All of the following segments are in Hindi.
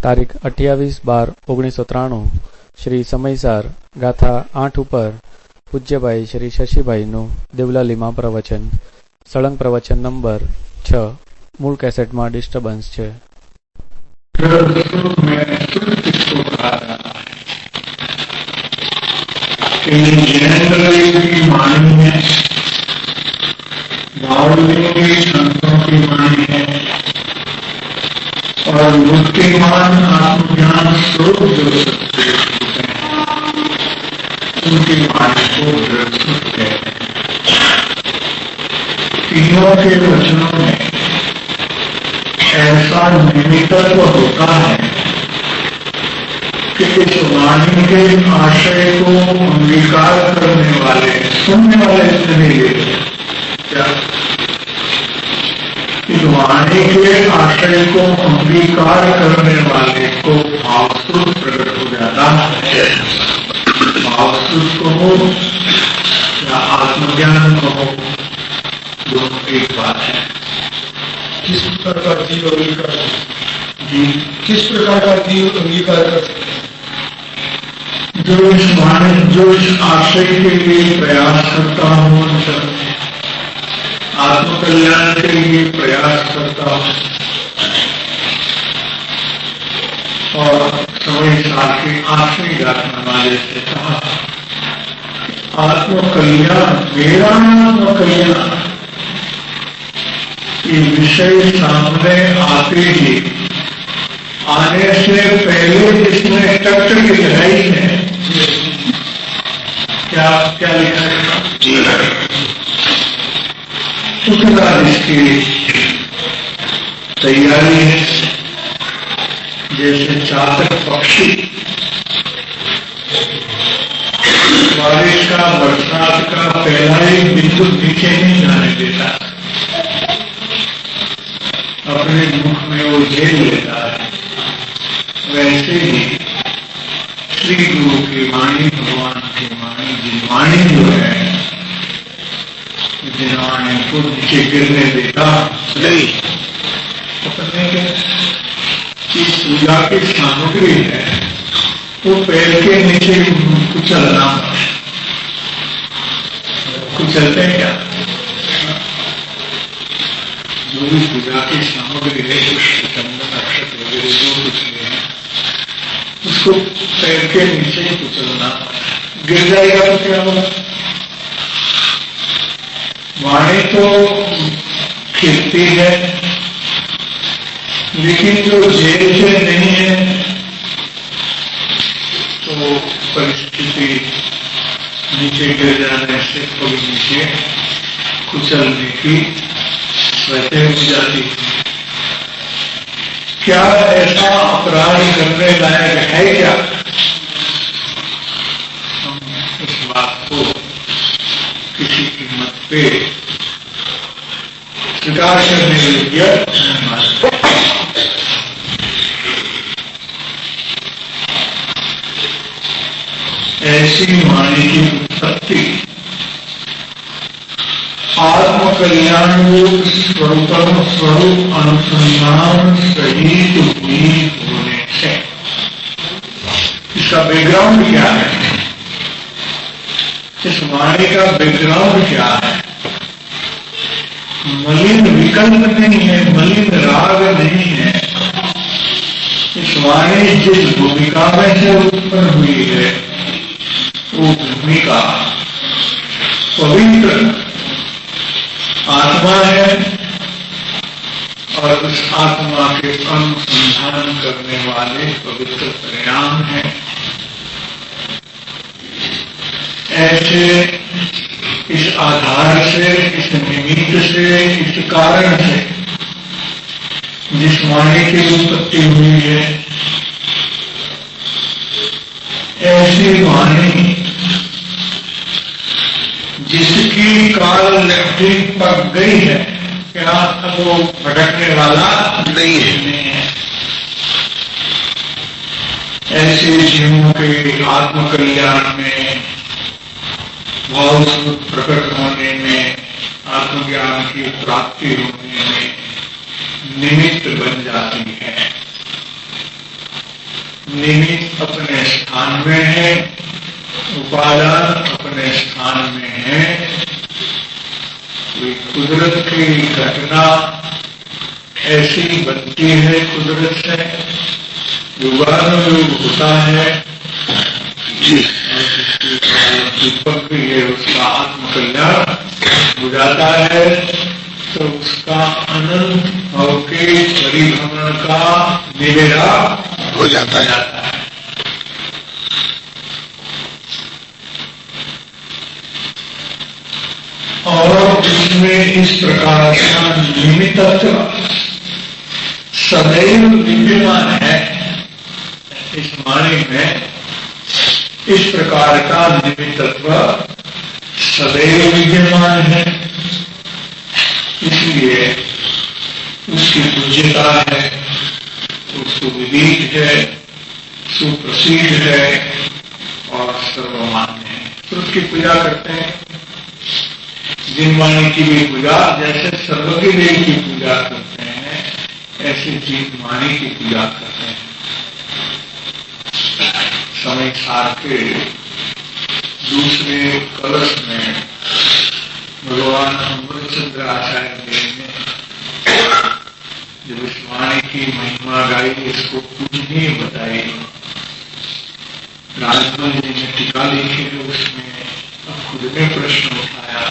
તારીખ 28/12/1993 શ્રી સમયસાર ગાથા 8 ઉપર પૂજ્યભાઈ શ્રી શશીભાઈનું દેવલાલીમાં પ્રવચન. સળંગ પ્રવચન નંબર 6. મૂળ કેસેટમાં ડિસ્ટર્બન્સ છે. और मुक्तिमान आत्मज्ञान स्वरूप जो सत्य उनकी वाणी को कहते हैं. तीनों के वचनों में ऐसा निमित्तत्व होता है कि इस वाणी के आशय को अंगीकार करने वाले सुनने वाले नहीं लेते. क्या इस वाणी के आशय को अंगीकार करने वाले को भावस्वरूप प्रकट हो जाता है. भावस्वरूप कहो या आत्मज्ञान कहो, दोनों एक बात है. किस प्रकार का जीव अंगीकार जी किस प्रकार का जीव अंगीकार कर सकते हैं? जो इस आशय के लिए प्रयास करता हूँ, आत्मकल्याण के लिए प्रयास करता हूँ और समय साल के आखिरी गाथना वाले से कहा आत्मकल्याण मेरा आत्मकल्याण ये विषय सामने आते ही आने से पहले जिसने टक्कर की लड़ाई है क्या क्या लिखा है उतना इसकी तैयारी है. जैसे चातक पक्षी बारिश का बरसात का पहला ही बिंदु नीचे नहीं जाने देता, अपने मुख में वो झेल लेता है. वैसे ही श्री गुरु की वाणी, भगवान की वाणी, वाणी जो है जिन्होंने को नीचे गिरने देता नहीं. इस पूजा की सामग्री है वो पैर के नीचे कुचलना. कुचलते हैं क्या? जो भी पूजा की सामग्री है, चंदन अक्षत वगैरह जो कुछ है उसको पैर के नीचे कुचलना. गिर जाएगा तो क्या होगा? वाणी तो खिलती है लेकिन जो जेल से नहीं है तो परिस्थिति नीचे गिर जाने से कोई नीचे कुचलने की वजह हो जाती है. क्या ऐसा अपराध करने लायक है क्या? हम इस बात को किसी कीमत पे स्वीकार करने योग्य ऐसी वाणी की उत्पत्ति आत्मकल्याण स्वरूप अनुसंधान सहित हुई होने से. इसका बैकग्राउंड क्या है? इस वाणी का बैकग्राउंड क्या है? मलिन विकल्प नहीं है, मलिन राग नहीं है. इस वाणी जिस भूमिका में से उत्पन्न हुई है वो भूमिका पवित्र आत्मा है और उस आत्मा के अनुसंधान करने वाले पवित्र परिणाम है. ऐसे इस आधार से, इस निमित्त से, इस कारण से जिस वाणी की उत्पत्ति हुई है, ऐसी वाणी जिसकी काल लहठी पक गई है, क्या वो भटकने वाला नहीं है. ऐसे जीवों के आत्मकल्याण में, भाव प्रकट होने में, आत्मज्ञान की प्राप्ति होने में निमित्त बन जाती है. निमित्त अपने स्थान में है, उपादान अपने स्थान में है। कोई कुदरत की घटना ऐसी बनती है, कुदरत से युगानुयुग होता है, दीपक भी है, उसका आत्मकल्याण हो जाता है, तो उसका अनंत भाव के परिभ्रमण का निवेड़ा हो जाता है। और इसमें इस प्रकार का निमित्तत्व सदैव विद्यमान है। इस वाणी में इस प्रकार का निमित्तत्व सदैव विद्यमान है, इसलिए उसकी पूज्यता है, उसको विदित है, सुप्रसिद्ध है और सर्वमान्य है। तो उसकी पूजा करते हैं। जिन वाणी की भी पूजा जैसे सर्वज्ञ देव की पूजा करते हैं, ऐसे जिन वाणी की पूजा करते हैं। समय सार के दूसरे कलश में भगवान अमृतचंद्र आचार्य देव ने जब इस वाणी की महिमा गाई, इसको पूजनीय बताई, राजमल जी ने टीका लिखी, उसमें खुद ने प्रश्न उठाया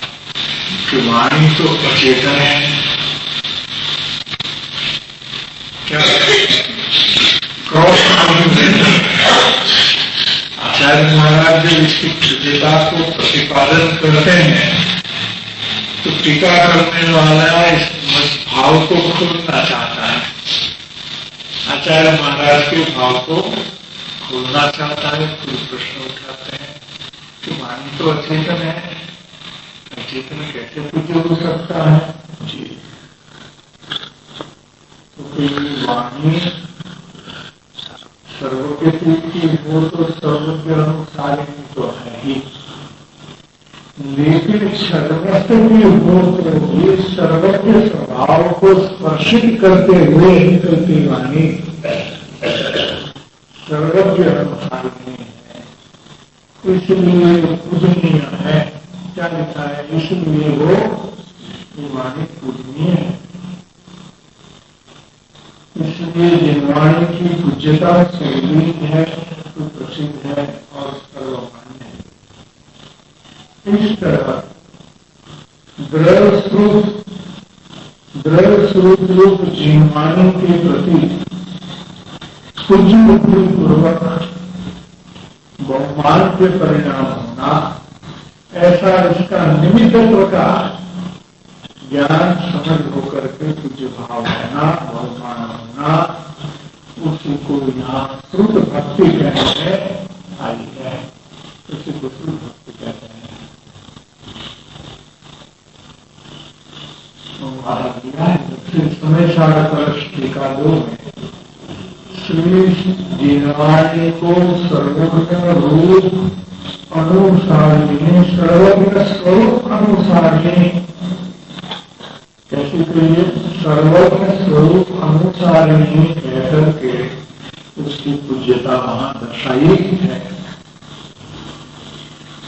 कि वाणी तो अचेतन है, क्या आचार्य महाराज जब इसकी पूज्यता को प्रतिपादन करते हैं तो टीका करने वाला इस भाव को खोलना चाहता है। आचार्य महाराज के भाव को खोलना चाहता है, कोई प्रश्न उठाते हैं कि वाणी तो अचेतन है, अचेतन कैसे पूज्य हो सकता है जी? तो कोई वाणी सर्वज्ञ की हो तो सर्वज्ञ अनुसारिणी तो है ही, लेकिन सर्वस्व की हो तो ये सर्वज्ञ स्वभाव को स्पर्शित करते हुए निकलती वाणी सर्वज्ञ अनुसारिणी है, इसलिए पूजनीय है। क्या लिखा है? इसलिए वो वाणी पूजनीय है, इसलिए जिनवाणी की पूज्यता सर्वलीन है, सुप्रसिद्ध है और सर्वमान्य है। इस तरह दृढ़ स्वरूप रूप जिनवाणी के प्रति पूज्य बुद्धि पूर्वक बहुमान के परिणाम होना, ऐसा इसका निमित्तत्व का ज्ञान समझ होकर के पूज्य भाव होना, बहुमान होना, उसी को यहाँ श्रुत भक्ति कहते हैं आई है, उसी को श्रुत भक्ति कहते हैं। समय सारा कलश टीका 2 में श्री जिनवाणी को सर्वज्ञ रूप अनुसारिणी, सर्वज्ञ स्वरूप अनुसारिणी कैसे कहिए? सर्वज्ञ स्वरूप अनुसारिणी कहकर के उसकी पूज्यता वहां दर्शाई है।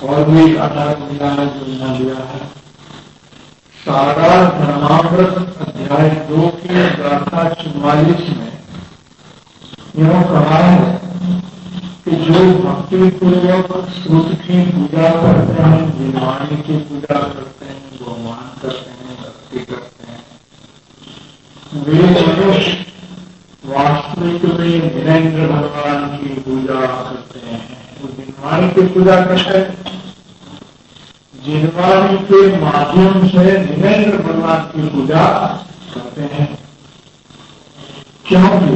और भी एक आधार मिला है जो यहाँ लिया है, सारा धर्मामृत अध्याय 2 की गाथा 44 में यह कहा है कि जो भक्ति पूर्वक श्रुत की पूजा करते हैं, जिनवाणी की पूजा करते हैं, बहुमान करते हैं, भक्ति करते हैं, वे मनुष्य वास्तविक में वीरेंद्र भगवान की पूजा करते हैं। वो जिनवाणी की पूजा करते हैं, जिनवाणी के माध्यम से वीरेंद्र भगवान की पूजा करते हैं, क्योंकि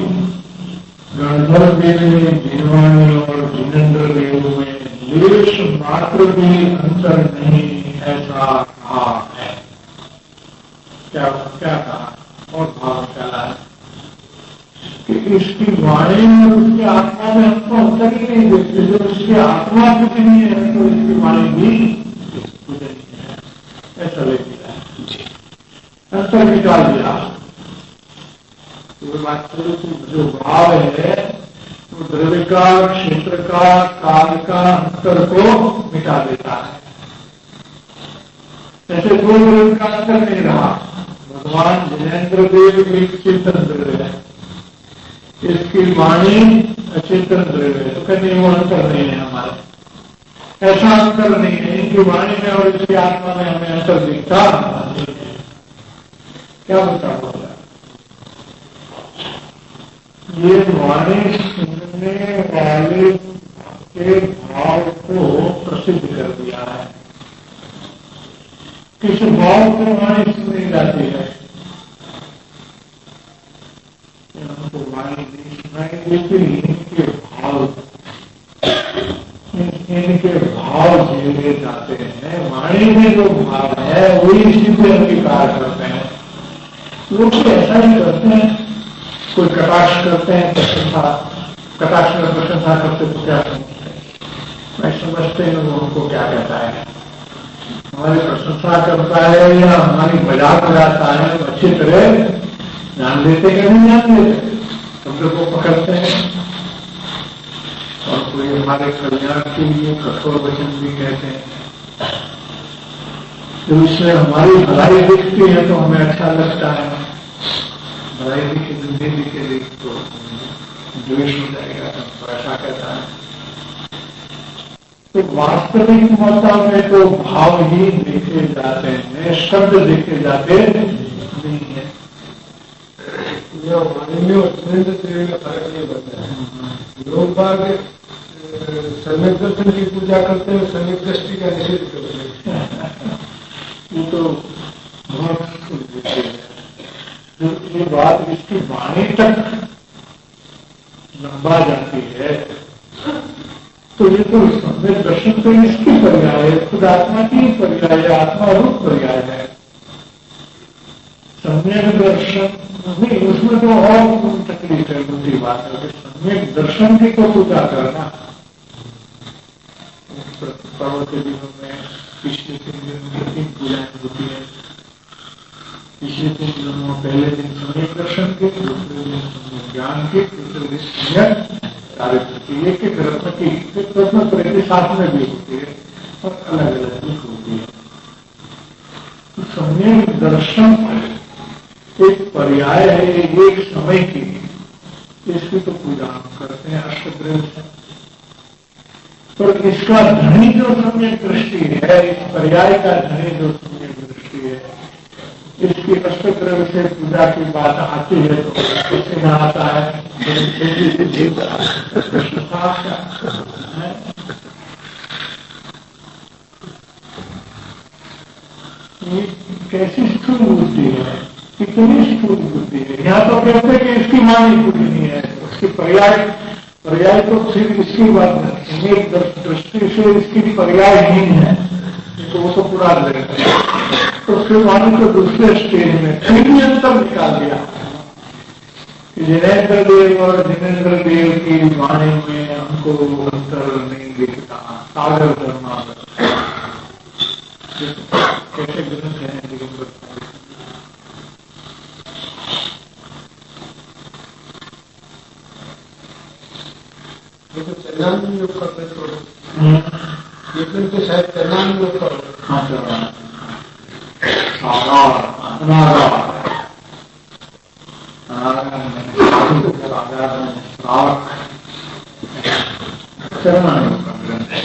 गणधर देव में जिनवाणी और जिनेन्द्र देव में लेश मात्र भी अंतर नहीं, ऐसा कहा है। क्या कहा? और भाव चला है कि इसकी वाणी में उसकी आत्मा में हमको अंतर ही नहीं देखते। जो उसकी आत्मा कुछ नहीं है तो इसकी वाणी भी कुछ नहीं है, ऐसा ले दिया अंतर निकाल दिया। जो भाव है वो द्रव्य का, क्षेत्र का, काल का अंतर को मिटा देता है। ऐसे दो द्रव्य का अंतर नहीं रहा। भगवान जिनेन्द्र देव एक चेतन द्रव्य है, इसकी वाणी अचेतन द्रव्य है, तो कहते वो अंतर नहीं है हमारा, ऐसा अंतर नहीं है। इनकी वाणी में और इसकी आत्मा में हमें अंतर दिखता नहीं है। क्या बता बोला? ये वाणी सुनने वाले के भाव को प्रसिद्ध कर दिया है। किस भाव से वाणी सुनी जाती है? हमको वाणी नहीं सुनाई देती, इनके भाव, इनके भाव जिए जाते हैं। वाणी में जो भाव है वही इसी को अंगीकार करते हैं। लोग तो ऐसा ही करते हैं, कोई कटाक्ष करते हैं, प्रशंसा, कटाक्ष में प्रशंसा करते तो क्या समझते हैं? मैं समझते हैं वो हमको क्या कहता है, हमारी प्रशंसा करता है या हमारी मजाक उड़ाता है, अच्छी तरह ध्यान देते कि नहीं ध्यान देते, शब्द को पकड़ते हैं। और कोई हमारे कल्याण के लिए कठोर वचन भी कहते हैं, तो इसमें हमारी भलाई दिखती है तो हमें अच्छा लगता है, भलाई दिखे नहीं दिखे तो द्वेष हो जाएगा, तो ऐसा कहता है। तो वास्तविक मता में तो भाव ही देखे जाते हैं, शब्द देखे जाते नहीं है। वाणी में और सुरेंद्र श्रेणी में फर्क नहीं बनता है। लोग बाग सम्यक दर्शन की पूजा करते हैं, सम्यक दृष्टि का निषेध करते हैं। ये तो बहुत ये बात इसकी वाणी तक लंबा जाती है, तो ये तो सम्यक दर्शन तो इसकी पर्याय है, खुद आत्मा की पर्याय है, आत्मा रूप पर्याय है। सम्यक दर्शन नहीं, उसमें तो और तकलीफ है, दूसरी बात है। सम्यक दर्शन की तो पूजा करना। पर्व के दिनों में पिछले 3 दिन में 3 पूजाएं होती है। पिछले 3 दिनों में पहले दिन सम्यक दर्शन के, दूसरे दिन सम्यक ज्ञान के, तीसरे दिन सम्यक कार्य होती है। एक रत्न की रत्न प्रति साथ में भी होती है और अलग अलग भी होती है। तो सम्यक दर्शन एक पर्याय है, एक समय की, इसकी तो पूजा हम करते हैं अष्टद्रव्य से। पर इसका धनी जो सम्यक दृष्टि है, इस पर्याय का धनी जो सम्यक दृष्टि है, इसकी अष्टद्रव्य से पूजा की बात आती है तो कैसे न आता है? ये कैसी स्थूल बुद्धि है, कितनी स्थूल बुद्धि है। यहाँ तो कहते हैं कि इसकी वाणी पूरी नहीं है, उसकी पर्याय तो फिर इसकी बात नहीं, एक दृष्टि से इसकी पर्याय नहीं है, तो वो तो पूरा रहता है। तो फिर वाणी को दूसरे स्टेज में फिर भी अंतर निकाल दिया कि जिनेन्द्र देव और जिनेन्द्र देव की वाणी में हमको अंतर नहीं दिखता। सागर धर्मा कैसे ग्रंथ है दिगंबर, ये तो चरणान योग करते थोड़े, ये फिर तो शायद चरणान योग कर चरणान योग का ग्रंथ है,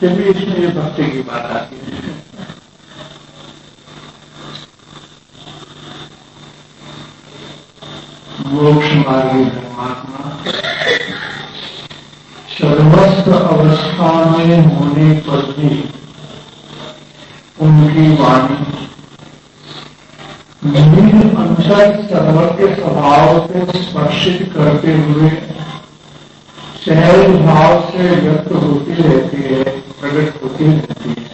फिर भी इसमें ये भक्ति की बात आती है। मोक्ष मार्गी परमात्मा सर्वस्व अवस्था में होने पर भी उनकी वाणी निज अंतर सर्वज्ञ स्वभाव से स्पर्शित करते हुए सहज भाव से व्यक्त होती रहती है, प्रकट होती रहती है।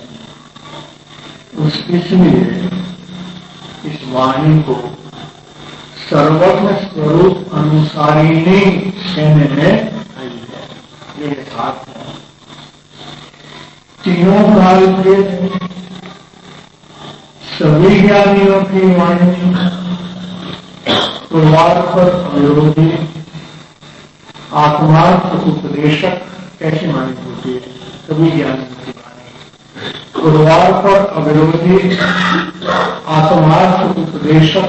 इसलिए इस वाणी को सर्वज्ञ स्वरूप अनुसारिणी कहने में ये साथ है। तीनों काल के सभी ज्ञानियों की वाणी पूर्वार्थ पर अविरोधी आत्मार्थ उपदेशक कैसे मानी होती है? कभी ज्ञानी की वाणी। गुरुवार पर अविरोधी आत्मार्थ उपदेशक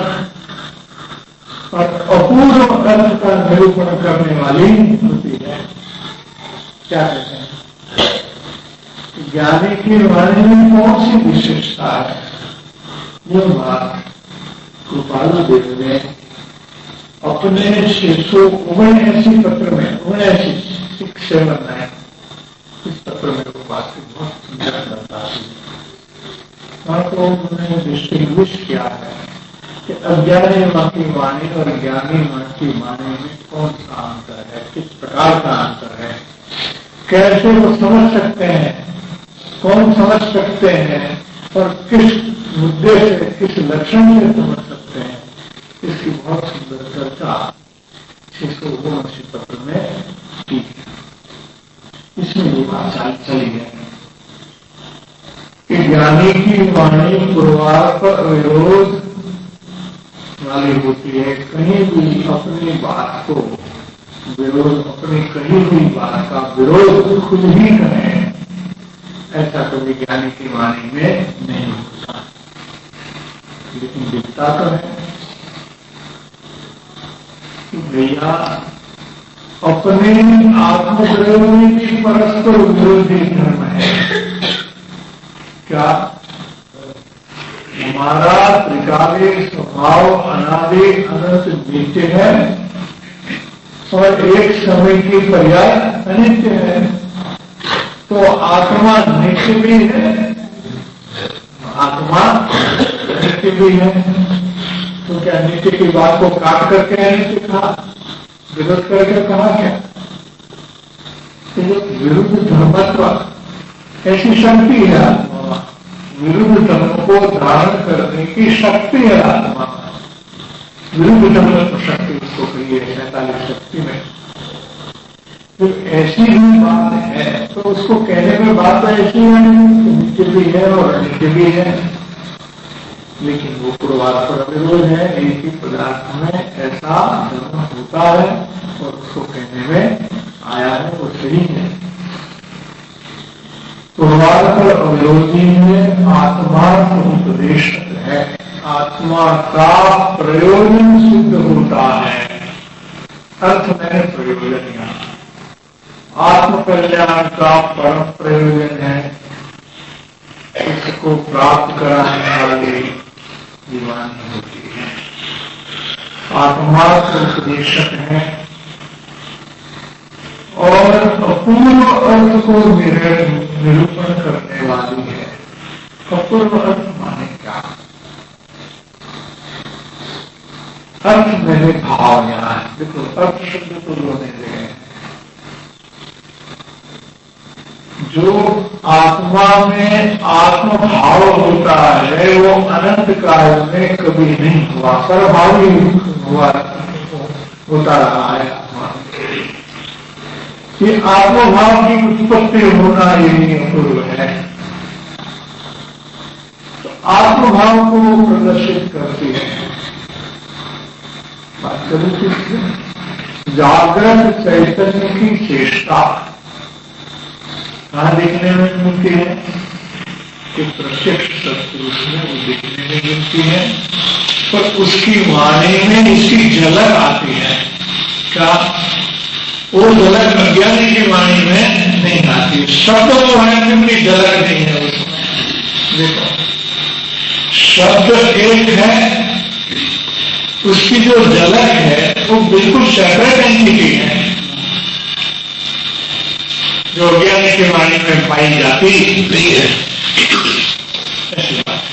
और अपूर्व अर्थ का निरूपण करने वाली होती है। क्या कहते हैं? ज्ञानी की वाणी में कौन सी विशेषता है? ये बात गोपाल देव ने अपने 679 पत्र में 679 इस पत्र में वो बात बहुत सुंदर करता है। वहां तो उन्होंने डिस्टिंग्विश किया है कि अज्ञानी माँ की वाणी और ज्ञानी माँ की वाणी में कौन सा अंतर है, किस प्रकार का अंतर है, कैसे वो समझ सकते हैं, कौन समझ सकते हैं और किस मुद्दे से, किस लक्षण से समझ सकते हैं, इसकी बहुत सुंदर चर्चा 679 पत्र में की है। इसमें ये बात चली है कि ज्ञानी की वाणी गुरुवार पर विरोध वाली होती है। कहीं भी अपनी बात को विरोध, अपनी कही हुई बात का विरोध खुद ही करें, ऐसा कभी ज्ञानी की वाणी में नहीं होता। लेकिन दिखता तो है कि भैया अपने आत्मप्रयोग में भी परस्पर विरोधी धर्म है। क्या? हमारा त्रिकाली स्वभाव अनादि अनंत नित्य है और एक समय की पर्याय अनित्य है। तो आत्मा नित्य भी है, आत्मा नित्य भी है। तो क्या नित्य की बात को काट करके अनित्य कहा, विरोध करके कहा क्या? तो विरुद्ध धर्मत्व ऐसी शक्ति है आत्मा, विरुद्ध धर्म को धारण करने की शक्ति है आत्मा। विरुद्ध धर्मत्व शक्ति उसको कही है 47 शक्ति में। तो ऐसी भी बात है तो उसको कहने में बात ऐसी है, नित्य भी है और अनित्य भी है। लेकिन वो पूर्वार पर विरोध है, एक ही पदार्थ में ऐसा धर्म होता है और उसको कहने में आया है, वो सही है। पूर्वार पर अविरोधी में आत्मा उपदेश है, आत्मा का प्रयोजन सिद्ध होता है। अर्थ में प्रयोजन यहाँ आत्म कल्याण का परम प्रयोजन है, इसको प्राप्त कराने वाली दीवानी होती है। आत्मा उपदेशक है और अपूर्व अर्थ को निरूपण करने वाली है। अपूर्व अर्थ माने क्या? अर्थ मैंने भाव यहाँ है। देखो अर्थ शब्द तो लोगों ने दिए हैं। जो आत्मा में आत्मभाव होता है वो अनंत काल में कभी नहीं हुआ, सर्वभाव ही होता रहा है आत्मा। ये आत्मभाव की उत्पत्ति होना यही अपूर्व है। तो आत्मभाव को प्रदर्शित करती है। बात करूं जागृत चैतन्य की चेष्टा कहाँ देखने में मिलती है? कि प्रत्यक्ष सत्पुरुष में वो देखने में मिलती है, पर उसकी वाणी में इसकी झलक आती है। क्या? वो झलक अज्ञानी की वाणी में नहीं आती। शब्द वो है क्योंकि झलक नहीं है उसमें। देखो शब्द एक है, उसकी जो झलक है वो बिल्कुल सेपरेट एंटिटी है, जो अज्ञानी की वाणी में पाई जाती नहीं है। ऐसी बात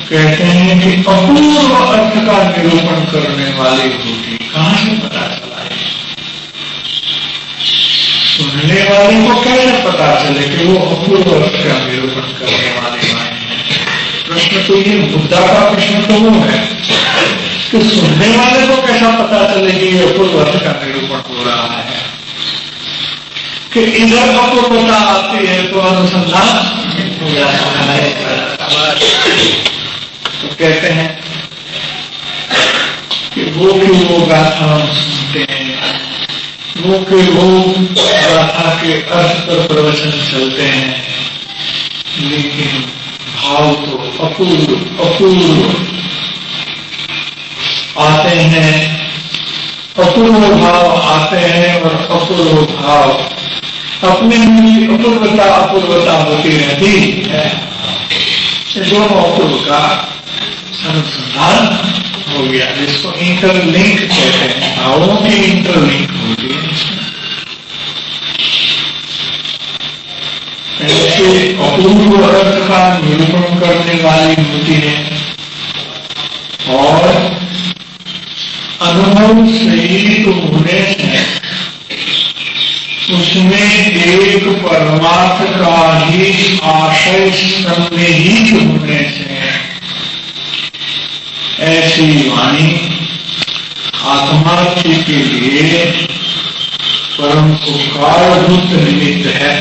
कहते हैं कि अपूर्व अर्थ का निरूपण करने वाली होती। कहां से पता चला है? सुनने वाले को कैसे पता चले कि वो अपूर्व अर्थ का निरूपण करने वाली वाणी है? प्रश्न तो ये मुद्दा का प्रश्न तो वो है कि सुनने वाले को कैसा पता चले कि ये अपूर्व अर्थ का निरूपण हो रहा है? कि इधर अपूर्वता आती है तो अनुसंधान हो जाता है। तो कहते हैं कि वो की वो गाथा हम सुनते हैं, वो के वो गाथा के अर्थ पर प्रवचन चलते हैं, लेकिन भाव तो अपूर्व अपूर्व आते हैं, अपूर्व भाव आते हैं और अपूर्व भाव अपने में अपूर्वता अपूर्वता होती रहती है। ये दोनों अपूर्व का अनुसंधान हो गया, जिसको इंटरलिंक कहते हैं, भावों की इंटरलिंक होती है। ऐसे अपूर्व अर्थ का निरूपण करने वाली होती है और अनुभव सहित होने से उसमें एक परमार्थ का ही आशय सन्निहित होने से ऐसी वाणी आत्मा के लिए परम उपकारभूत निमित्त है।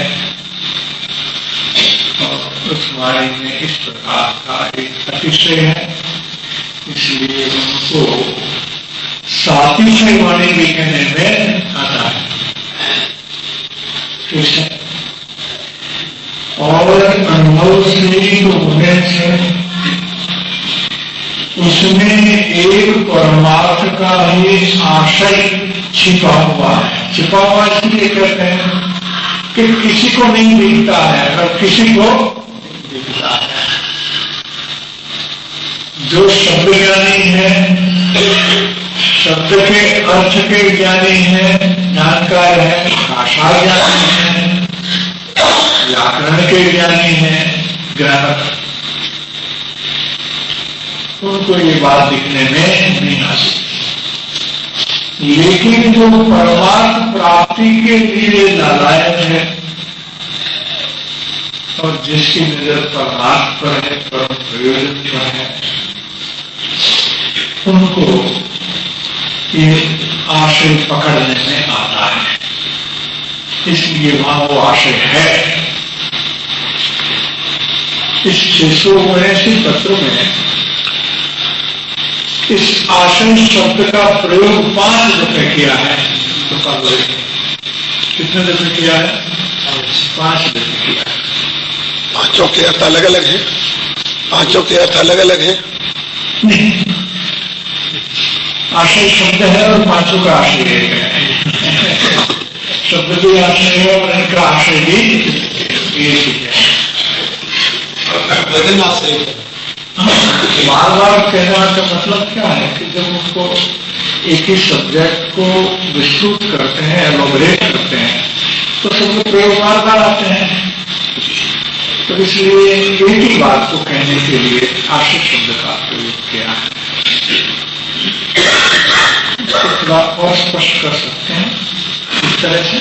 और उस वाणी में इस प्रकार का एक अतिशय है, इसलिए उनको सातिशय वाणी भी कहने में आता है। और अनुभव से होने से उसमें एक परमार्थ का ही आशय छिपा हुआ है। छिपा हुआ इसलिए कहते हैं कि किसी को नहीं दिखता है, अगर किसी को दिखता है। जो शब्द ज्ञानी है, शब्द के अर्थ के ज्ञानी है, जानकार है, भाषा ज्ञानी है, व्याकरण के ज्ञानी है, ग्रामर, उनको ये बात दिखने में नहीं आती। लेकिन जो परमार्थ प्राप्ति के लिए लालायक है और जिसकी नजर परमार्थ पर है, परम प्रयोजन पर है, उनको ये आशय पकड़ने में आता है। इसलिए वहां वो आशय है। इस 679 पत्र में इस आशय शब्द का प्रयोग 5 दफे किया है। तो कितने दफे किया है? 5 दफे किया है। पांचों के अर्थ अलग अलग हैं? पांचों के अर्थ अलग अलग हैं? नहीं, आशय शब्द है और 5 का आशय है। शब्द भी आशय है और इनका आशय भी एक है। बार बार कहने का मतलब क्या है कि जब उनको एक ही सब्जेक्ट को विस्तृत करते हैं, एलोबरेट करते हैं, तो शब्द प्रयोग बार बार आते हैं। तो इसलिए एक ही बात को कहने के लिए आशय शब्द का प्रयोग किया है। इसको थोड़ा और स्पष्ट कर सकते हैं इस तरह से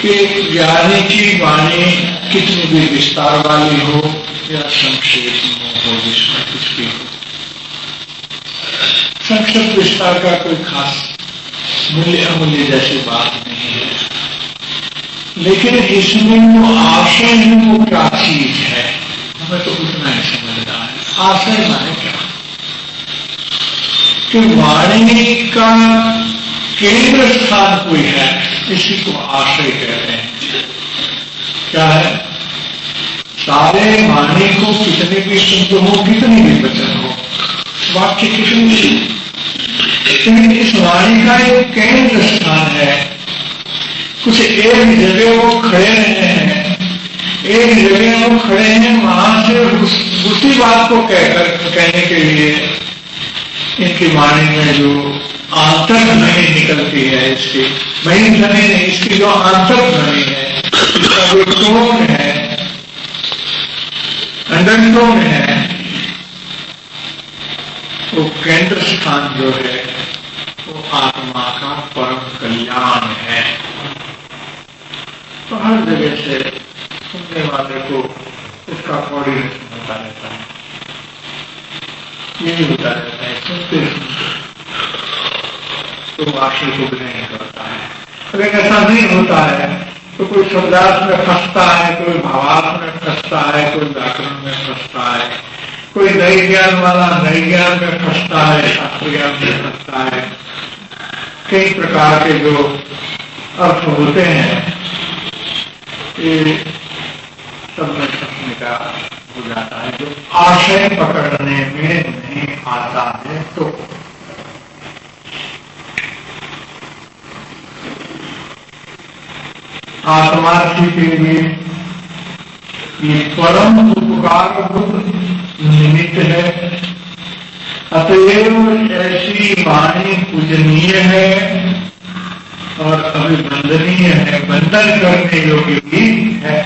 कि ज्ञानी की वाणी कितनी भी विस्तार वाली हो या संक्षेप हो, जिसमें कुछ भी हो, संक्षिप्त विस्तार का कोई खास मूल्य अमूल्य जैसी बात नहीं है। लेकिन इसमें वो आशय है, वो क्या चीज है, हमें तो उतना ही समझना है। आशय माने क्या कि वाणी का केंद्र स्थान कोई है, इसी को आशय कहते हैं। क्या है? सारे वाणी को कितने भी शब्द हो, कितनी भी वचन हो, वाक्य कितनी भी, लेकिन इस वाणी का एक केंद्र स्थान है। कुछ एक जगह वो खड़े रहे हैं, एक जगह वो खड़े हैं, वहां से उसी बात को कहने के लिए इनकी वाणी में जो आंतर ध्वनि निकलती है, इसकी वही ध्वनि नहीं, इसकी जो आंतर ध्वनि है, इसका जो टोन है, अंडरटोन है, वो केंद्र स्थान जो है वो आत्मा का परम कल्याण है। तो हर जगह से सुनने वाले को इसका कोऑर्डिनेशन होता रहता है, यही होता रहता है। सुनते सुनते तो आशय को ग्रहण करता है। अगर ऐसा नहीं होता है तो कोई शब्दार्थ में फंसता है, कोई भावार्थ में फंसता है, कोई व्याकरण में फंसता है, कोई नई ज्ञान वाला नई ज्ञान में फंसता है, शास्त्र ज्ञान में फंसता है। कई प्रकार के जो अर्थ होते हैं ये सब में फंसने का हो जाता है, जो आशय पकड़ने में नहीं आता है। तो आत्मार्थी के लिए ये परम उपकार निमित्त है, अतएव ऐसी वाणी पूजनीय है और अभिवंदनीय है, वंदन करने योग्य भी है।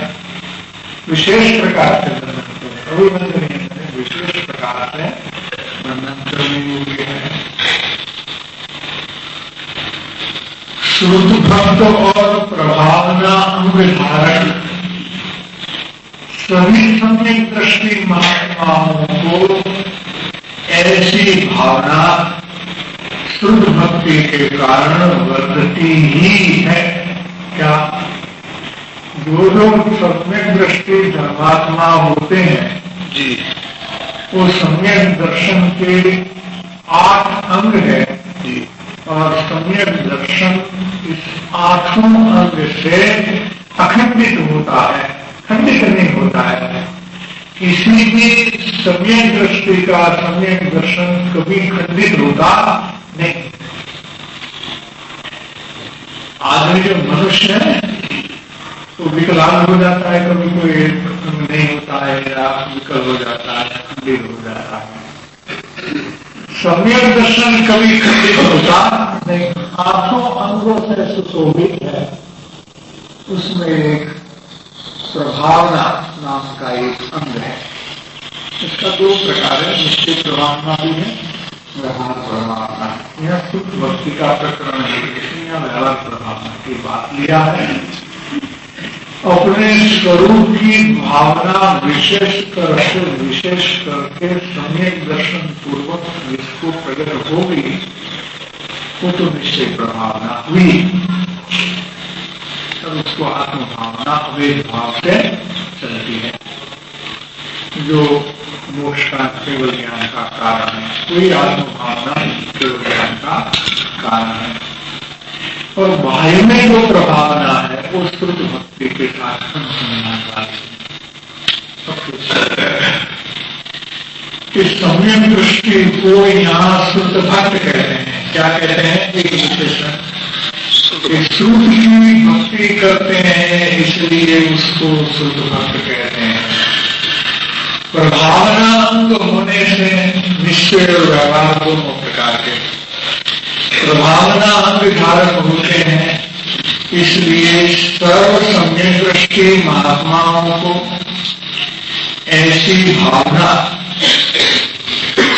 विशेष प्रकार से अभिवंदनीय है, विशेष प्रकार से वंदन करने योग्य है। श्रुत भक्त और प्रभावना अंग धारक सभी सम्यक दृष्टि महात्माओं को ऐसी भावना शुद्ध भक्ति के कारण वर्तती ही है। क्या जो लोग सम्यक दृष्टि धर्मात्मा होते हैं जी, वो सम्यक दर्शन के 8 अंग है जी, और सम्यक दर्शन इस 8 अंग से अखंडित होता है, खंडित नहीं होता है। किसी भी सम्यक दृष्टि का सम्यक दर्शन कभी खंडित होता नहीं। आदमी जो मनुष्य है तो विकलांग हो जाता है, कभी कोई नहीं होता है या विकल हो जाता है, खंडित हो जाता है। सम्यक दर्शन कभी खंडित होता नहीं, 8 अंगों से सुशोभित है। उसमें एक प्रभावना नाम का एक अंग है। इसका 2 प्रकार है, निश्चित प्रभावना भी है, व्यवहार प्रभावना। यह शुद्ध भक्ति का प्रकरण है, इसलिए व्यवहार प्रभावना की बात लिया है। अपने स्वरूप की भावना विशेष करके सम्यक दर्शन पूर्वक जिसको प्रकट होगी वो तो निश्चय प्रभावना हुई, तब उसको आत्मभावना अवैध भाव से चलती है, जो मोक्ष का केवल ज्ञान का कारण है। कोई आत्मभावना केवल ज्ञान का कारण है। और बाह्य में जो प्रभावना है वो शुद्ध भक्ति के साथ इस सम्यक दृष्टि को यहाँ शुद्ध भक्त कहते हैं। क्या कहते हैं? एक विशेषण, श्रुत की भक्ति करते हैं इसलिए उसको शुद्ध भक्त कहते हैं। प्रभावना अंग होने से निश्चय और व्यवहार दोनों प्रकार के प्रभावना अंग धारक होते हैं, इसलिए सर्व सम्यक दृष्टि महात्माओं को ऐसी भावना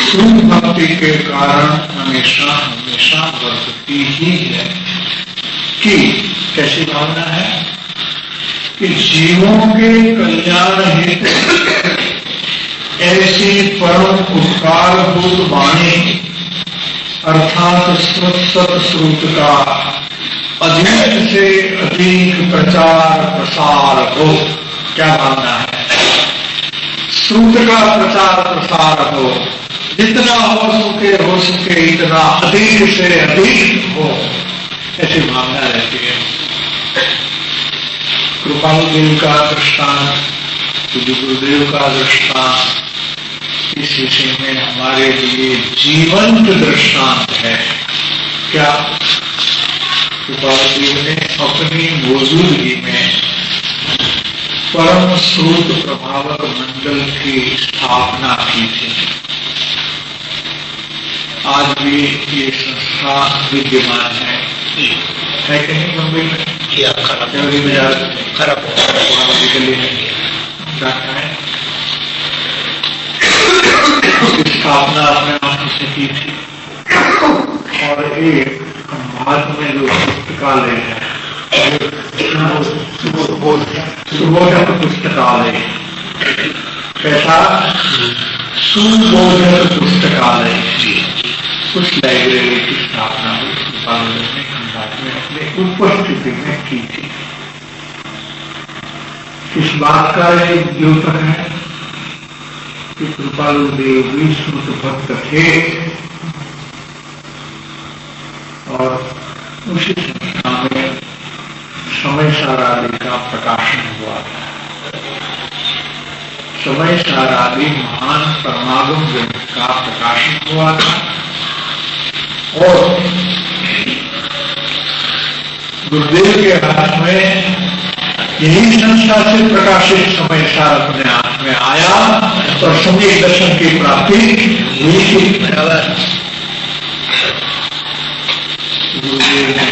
शुद्ध भक्ति के कारण हमेशा हमेशा वर्तती ही है। कि कैसी भावना है कि जीवों के कल्याण हेतु ऐसी परम उपकारभूत वाणी अर्थात सत्श्रुत का अधिक से अधिक प्रचार प्रसार हो। क्या भावना है? श्रुत का प्रचार प्रसार हो, जितना हो सके इतना अधिक से अधिक हो, ऐसी भावना रहती है। कृपालु देव का दृष्टांत, गुरुदेव का दृष्टांत इस विषय में हमारे लिए जीवंत दृष्टांत है। क्या कृपालु देव ने अपनी मौजूदगी में परम स्रोत प्रभावक मंडल की स्थापना की थी। आज भी ये संस्था विद्यमान है कहीं मुंबई में किया खराब बाजार खराब दिल्ली में जाता है। स्थापना अपने हाथों से की थी और एक भारत में जो पुस्तकालय है सुबोधक पुस्तकालय, कैसा? सुबोधक पुस्तकालय, उस लाइब्रेरी की स्थापना ने अपने उपस्थिति में की थी। इस बात का एक द्योतक है कि कृपालु देव भी श्रुत भक्त थे और उसी संस्था में समय सारादि का प्रकाशन हुआ था। समय सारादि महान परमागम ग्रंथ का प्रकाशन हुआ था और गुरुदेव के हाथ में यही संस्था से प्रकाशित समय सार अपने हाथ में आया और सम्यक दर्शन की प्राप्ति हुई थी। गुरुदेव ने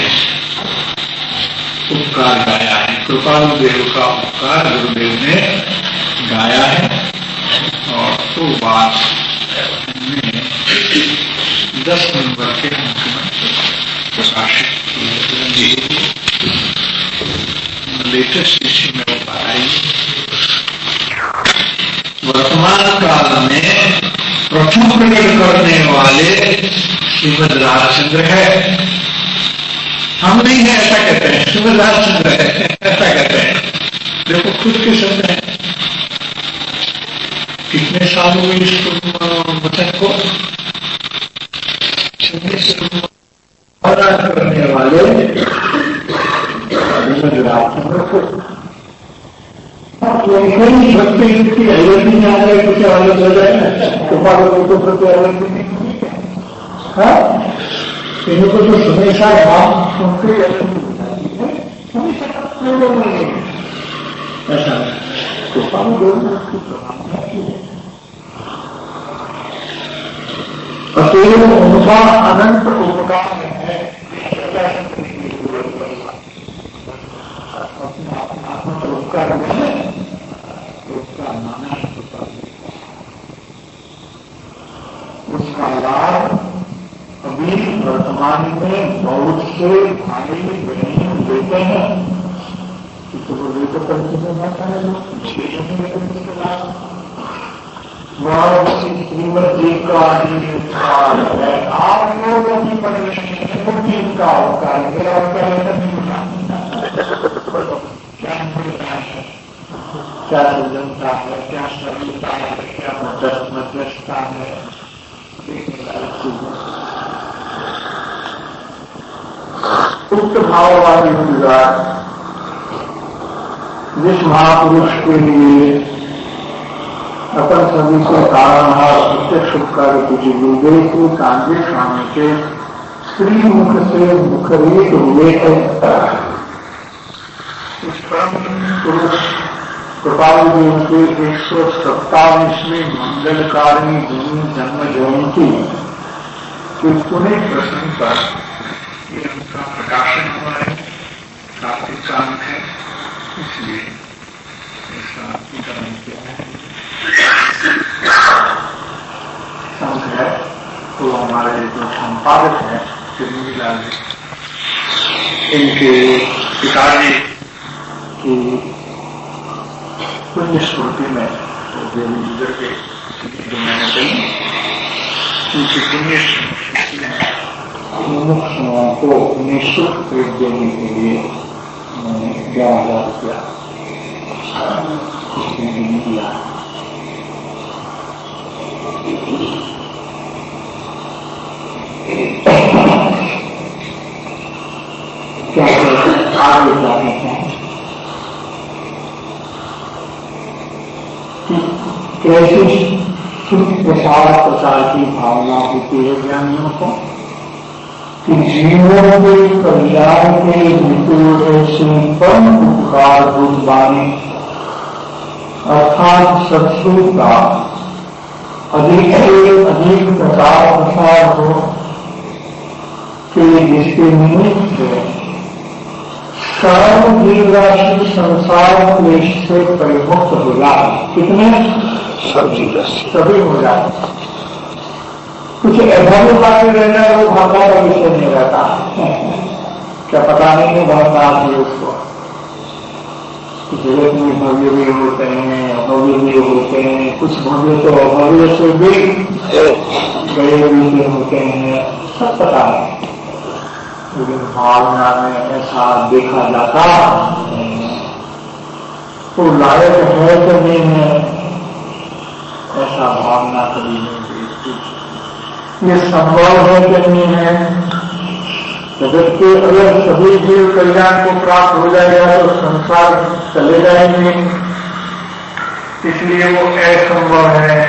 उपकार गाया है, कृपालु देव का उपकार गुरुदेव ने गाया है और तो बात हमने 10 नंबर के अंक में प्रकाशित की है। लेटेस्ट इश्यू में बताई वर्तमान काल में प्रथम प्रकट करने वाले श्रीमद राजचंद्र है। हम नहीं है ऐसा कहते हैं, श्रीमद राजचंद्र है ऐसा कहते हैं। देखो खुद के शब्द है। कितने साल हुए इस वचन को? करने वाले राजचंद्र को कोई भक्ति की अवधि में आ जाए, कुछ अलग हो जाए ना, तो प्रति अवधि नहीं है। इनको तो हमेशा नाम सुनते ऐसा अकेले उनका अनंत उपकार है। उपकार उसका लाभ अभी वर्तमान में बहुत से भाई बहन लेते हैं। तो वो लेकर परिचय जाता है वह श्रीमद जी का उपकार है। आप लोग अपनी परमेश्वर का उपकार मेरा उपकार क्या सुजनता है, क्या सरलता है, क्या मध्यस्थता है। उक्त भाववादी विराट जिस महापुरुष के लिए अपन सभी से कारण प्रत्यक्ष उपकार पूजी गुरुदेव को कांजे स्वामी के श्री मुख से मुखरित हुए थे। उस परम पुरुष कृपालु देव के 157वें मंगलकारिणी जन्म जयंती के पुण्य प्रसंग पर उनका प्रकाशन हुआ है। कार्तिक काल है, इसलिए इसका वितरण किया है। संत है तो हमारे जो संपादक है चिरंजीलाल जी, इनके पिताजी की पुण्य स्मृति में देवी गुजर के जो मैंने कही उनकी पुण्य स्मृति में मुमुक्षुओं को निःशुल्क भेंट देने के लिए मैंने 11,000 रुपया दिया। क्या आगे जाने हैं कैसे शुद्ध प्रसार की भावना होती है ज्ञानियों को कि जीवों के कल्याण के हेतु से परम उपकार भूत वाणी अर्थात सत्संग का अधिक से अधिक प्रचार प्रसार हो कि जिसके निमित्त सर्व जीव राशि संसार क्लेश से परिमुक्त हो जाए। कितने सभी हो जाए। कुछ ऐसा भी बातें रहना वो भाषा का विषय नहीं रहता। क्या पता नहीं है भाषा आती है उसको। जगत में भव्य भी होते हैं, अभव्य भी होते हैं, कुछ भव्य तो अभव्य से भी गए भी होते हैं, सब पता है। लेकिन भावना में ऐसा देखा जाता तो लायक है तो नहीं है, ऐसा ऐसा भावना कभी नहीं देखती। ये संभव है कि नहीं है? जगत के अगर सभी जीव कल्याण को प्राप्त हो जाएगा तो संसार चलेगा ही नहीं, इसलिए वो असंभव है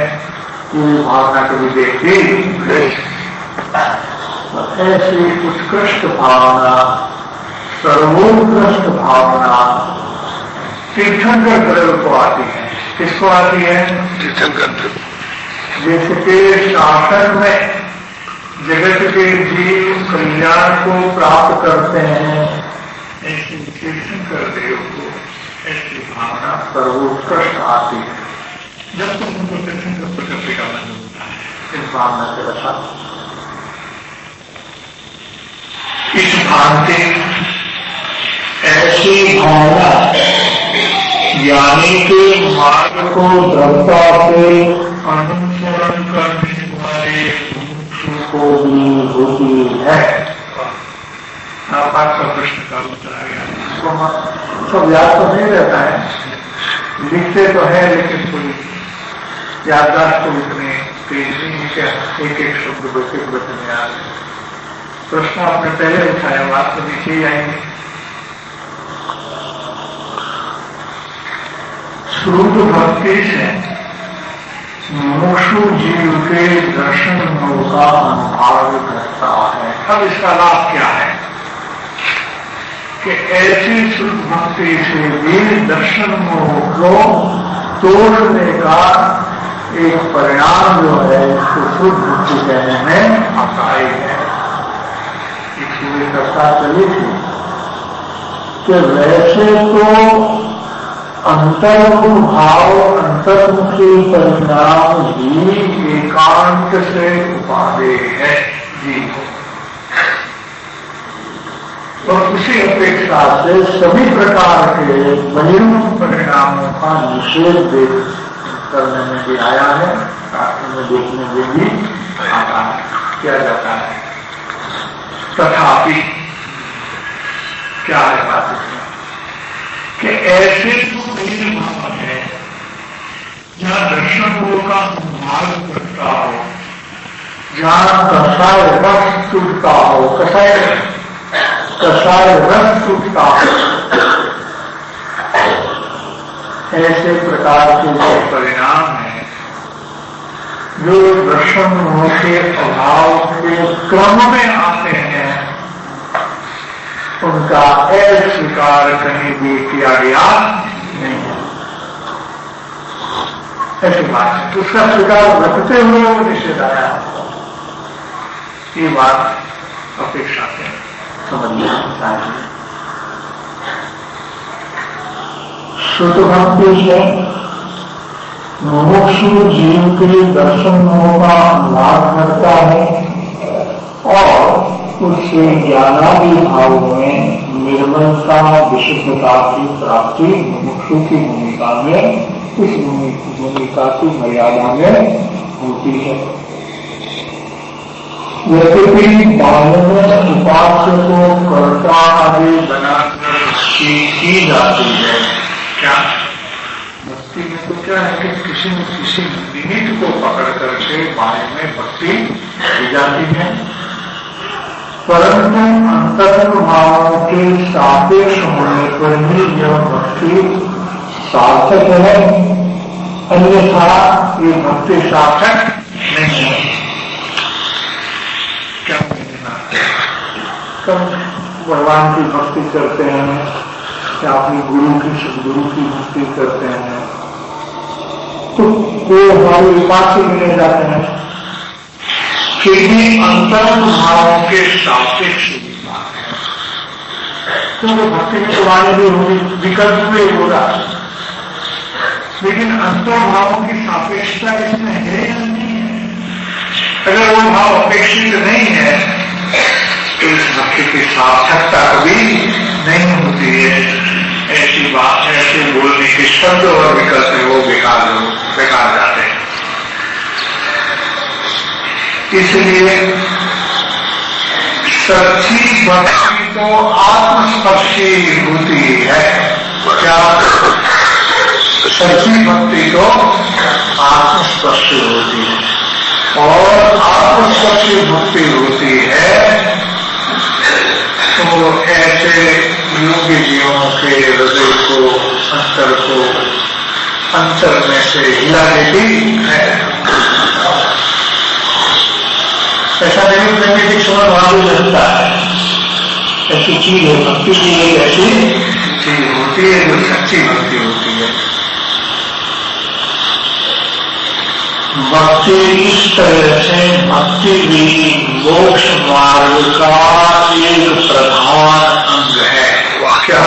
कि भावना कभी देखी नहीं। ऐसी उत्कृष्ट भावना, सर्वोत्कृष्ट भावना तीर्थंकर द्रव्य को आती है। किसको आती है? तीर्थंकर। जिसके शासन में जगत के जीव कल्याण को प्राप्त करते हैं, ऐसे तीर्थंकर देव को ऐसी भावना सर्वोत्कृष्ट आती है। जब तुम उनको तीर्थंकर प्रकृति का मन होता है इस भावना के रखा, इस भांति ऐसी भावना यानी कि मार्ग को दृढ़ता से अनुसरण करने वाले को भी होती है। आपका प्रश्न का उत्तर आ गया। सब याद तो नहीं रहता है, लिखते तो है लेकिन कोई याददाश्त तो इतने तेज नहीं है क्या एक एक शब्द बचन याद है। प्रश्न आपने पहले उठाया, बात तो नीचे ही आएंगे। शुद्ध भक्ति से मुमुक्षु जीव के दर्शन का अनुभाव करता है। अब इसका लाभ क्या है कि ऐसी शुद्ध भक्ति से भी दर्शन मोह को तोड़ने का एक परिणाम जो है इसको शुद्ध भक्ति कहने में अकाई है। इसलिए चर्चा चली थी कि वैसे तो अंतर्भाव अंतर्मुखी परिणाम ही एकांत से उपादेय है जी, और उसी अपेक्षा से सभी प्रकार के बहिर्मुख परिणामों का निषेध करने में भी आया है, शास्त्र में देखने में भी आता है, किया जाता है। तथापि क्या है बात इसमें कि ऐसे तो नहीं भाव है जहां दर्शन का अनुभाव करता हो, जहां कसाय रस टूटता हो, कसाय रस टूटता हो, ऐसे प्रकार के जो परिणाम है जो दर्शन के अभाव के क्रम में आते हैं उनका अस्वीकार कहीं भी किया गया नहीं है। ऐसी बात है, उसका स्वीकार रखते हुए वो निषेध आया, ये बात अपेक्षा से समझना चाहिए। शुद्ध भक्ति से मुमुक्षु जीव के दर्शन का लाभ करता है और उससे ज्ञानादि भाव में निर्मलता विशुद्धता की प्राप्ति मुमुक्षु की भूमिका में, इस भूमिका की मर्यादा में होती है। यद्यपि बालन उपास्य को कर्ता आदि बनाकर की जाती है, क्या भक्ति में तो क्या है कि किसी न किसी निमित्त को पकड़ करके बारे में भक्ति की जाती है, परंतु अंतर्भाव के सापेक्ष होने पर ही यह भक्ति सार्थक है, अन्यथा ये भक्ति सार्थक नहीं है। क्या कहना, कम भगवान की भक्ति करते हैं या अपने गुरु की सदगुरु की भक्ति करते हैं तो वो हमारे उपास्य मिले जाते हैं, फिर भी अंतर्भाव के सापेक्ष बात है, क्योंकि भक्ति में तो वाणी भी होगी, विकल्प में होगा, लेकिन अंतर्भावों की सापेक्षता इसमें है या नहीं है? अगर वो भाव अपेक्षित नहीं है तो इस भक्ति की सार्थकता कभी नहीं होती है। ऐसी बात, ऐसे बोलने के शब्द और विकल्प है वो बेकार जाते हैं। इसलिए सच्ची भक्ति तो आत्मस्पर्शी होती है। क्या? सच्ची भक्ति तो आत्मस्पर्शी होती है। और आत्मस्पर्शी भक्ति होती है तो ऐसे योगी जीवों के हृदय को, अंतर में से हिला देती है। ऐसा नहीं प्राकृतिक समय मालूम रहता है, ऐसी चीज है भक्ति की, एक ऐसी चीज होती है जो सच्ची भक्ति होती है। भक्ति इस तरह से, भक्ति भी मोक्ष मार्ग का एक प्रधान अंग है। क्या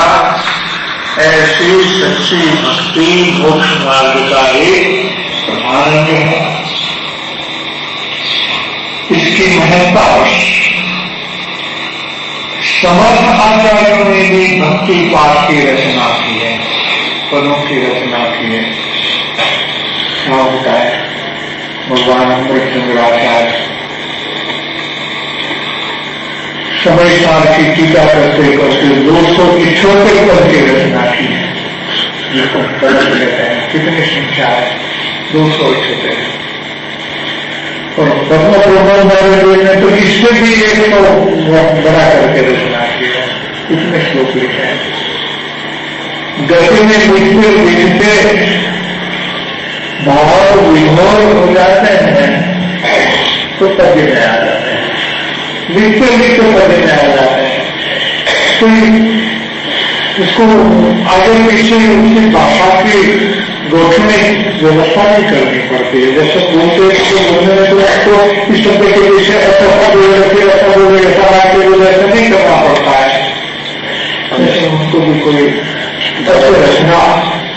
ऐसी सच्ची भक्ति मोक्ष मार्ग का एक प्रधान अंग है। इसकी महत्ता समर्थ आचार्यों ने भी भक्ति पाठ की रचना की है, पदों की रचना की है। क्या होता है? भगवान अमृतचंद्राचार्य समय सार की टीका करते करते 200 की छोटे पद की रचना की है, जिसको पद लेते हैं। कितनी संख्या है? 200 छोटे। और पद्म प्रबंध ने तो इससे भी 100 बड़ा करके रचना की है। कितने श्लोक लिखे हैं? गति में लिखते भाव विभोर हो जाते हैं तो पद्य में आ जाते हैं, लिखते लिखते पद्य में आ जाते हैं। तो इसको आगे पीछे उसकी भाषा की गोठने व्यवस्था नहीं करनी पड़ती है। जैसे बोलते बोलने में तो इस शब्द के पीछे ऐसा बोले, फिर ऐसा बोले, ऐसा आगे बोले, ऐसा नहीं करना पड़ता है। जैसे उनको भी कोई रचना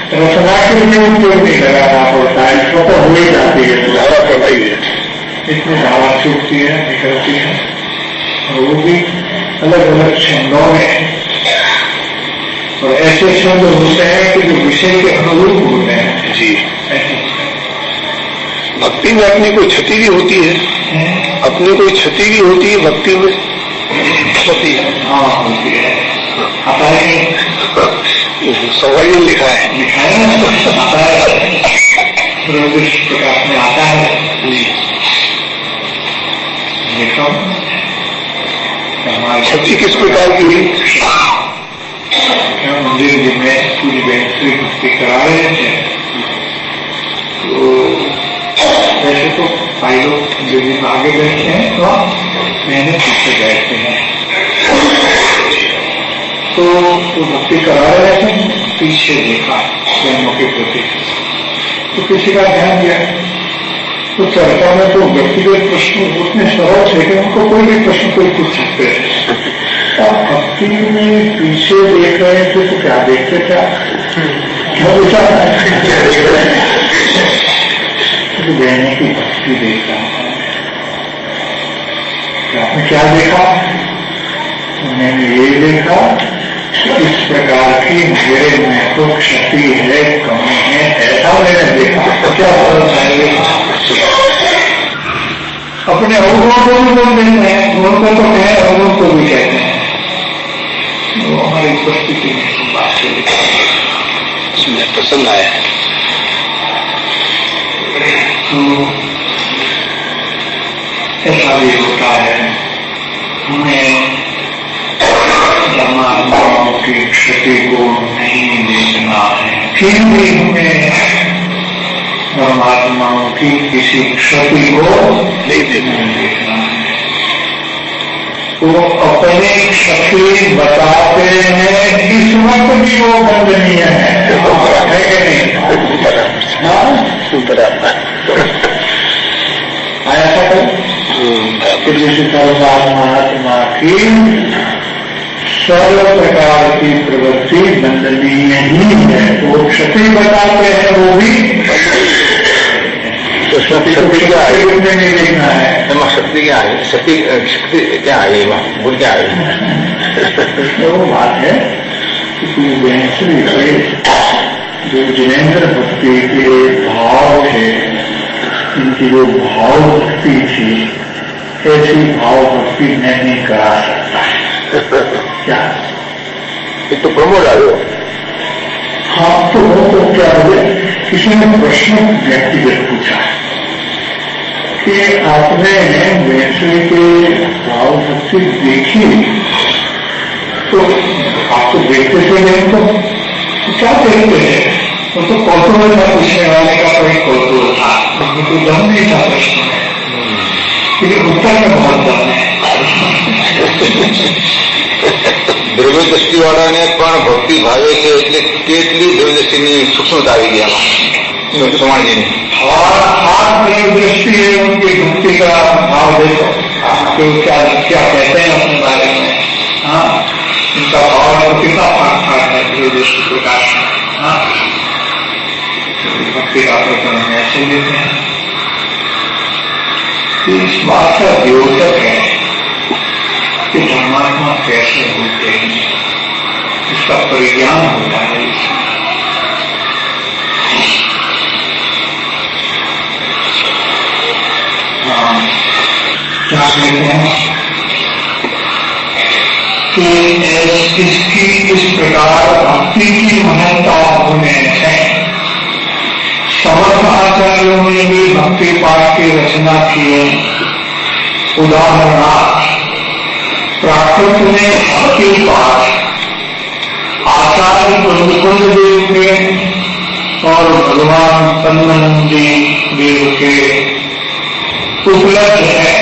के लिए उपयोग नहीं लगाना पड़ता है, इसको तो हो ही जाती है, धारा पड़ता ही है। इतनी धारा छूटती है, निकलती है, और वो भी अलग अलग छंदों में। और ऐसे शब्द होते हैं कि जो विषय के अनुरूप होते हैं। जी, भक्ति में अपनी कोई क्षति भी होती है, अपनी कोई क्षति भी होती है भक्ति में। क्षति हाँ होती है, आता है सवाई लिखा है, आता है प्रकाश में आता है। देखो क्षति किस प्रकार की हुई? मंदिर में पूरी बहन श्री भक्ति करा रहे थे, तो वैसे तो भाई लोग जो दिन आगे बैठते हैं तो मैंने पीछे बैठते हैं। तो भक्ति करा रहे थे, पीछे देखा बहनों के प्रति, तो किसी का ध्यान दिया। तो चर्चा में तो व्यक्तिगत प्रश्न उतने सरल थे कि उनको कोई भी प्रश्न कोई पूछ सकते हैं। और भक्ति में पीछे देख रहे थे तो क्या देखते, क्या विचार बहनों की भक्ति देख रहा है। आपने क्या देखा? मैंने ये देखा इस प्रकार की मेरे में तो क्षति है, कमी है, ऐसा मैंने देखा। तो क्या फर्क आएगा? अपने अवगुणों को भी बोल देते हैं, गुण को तो कहें, अवगुण को भी कहते हैं। वो हमारी उपस्थिति में बात इसमें पसंद आया। तो ऐसा भी होता है, हमें परमात्माओं की क्षति को नहीं देखना है, फिर भी हमें परमात्माओं की किसी क्षति को नहीं देखना है। वो अपनी क्षति बताते हैं, इस वक्त भी वो वंदनीय है कि नहीं? आया था कि जैसे परमात्मा की सर्व प्रकार की प्रवृत्ति वंदनीय ही है, तो क्षति बताते हैं वो भी। तो शक्ति क्या है? नहीं देखना है। शक्ति क्या है? शक्ति क्या है? बोल क्या है? तो वो बात है कि जो जिनेन्द्र भक्ति के भाव थे, इनकी जो भाव भक्ति थी, ऐसी भाव भक्ति मैं नहीं करा सकता। क्या ये तो प्रमोद आ गया। हाँ, तो वो तो क्या हुए किसी ने प्रश्न व्यक्तिगत पूछा कि आपने वैसे के भाव भक्ति देखी तो आप तो देखते थे नहीं तो क्या देखते हैं? तो कौतूहल था, पूछने वाले का कोई कौतूहल था, कोई दम नहीं था प्रश्न में, लेकिन उत्तर में बहुत दम है। દ્રવ્ય દ્રષ્ટિવાળાને પણ ભક્તિ ભાવે છે એટલે કેટલી દ્રવ્ય દ્રષ્ટિની સૂક્ષ્મતા આવી ગઈ આમાં સમાજની। और आप दृष्टि है उनकी भक्ति का भाव देखो, आपको क्या क्या कहते हैं अपने बारे में। हाँ, उनका भाव में कितना फाक है दृष्टि प्रकाश में। हाँ, भक्ति का प्रकरण ऐसे लेते हैं कि इस बात का द्योतक है कि परमात्मा कैसे होते हैं, इसका परिज्ञान होता है। क्या कहते हैं कि इसकी इस प्रकार भक्ति की महत्ता होने है। समर्थ आचार्यों ने भी भक्ति पाठ की रचना की है। उदाहरणार्थ प्राकृत में भक्ति पाठ आचार्य कुंद देव के और भगवान पद्मनंदी देव के उपलब्ध है,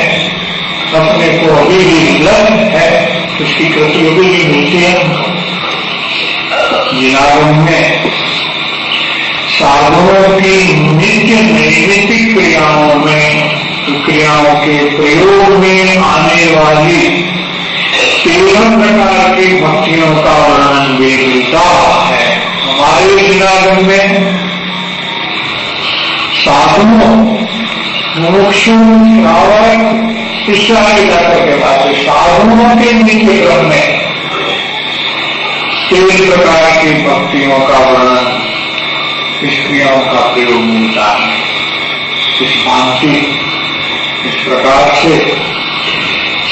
अपने को अभी भी उपलब्ध है, उसकी कृति अभी भी मिलती है। जिनागम में साधुओं की नित्य नैमित्तिक क्रियाओं में, क्रियाओं के प्रयोग में आने वाली 13 प्रकार की भक्तियों का वर्णन भी मिलता है। हमारे जिनागम में साधुओं मोक्ष श्रावण शिक्षा के बाद साधुओं के नित्य क्रम में 3 प्रकार की भक्तियों का वर्णन, क्रियाओं का प्रयोग मिलता है। इस भांति इस प्रकार से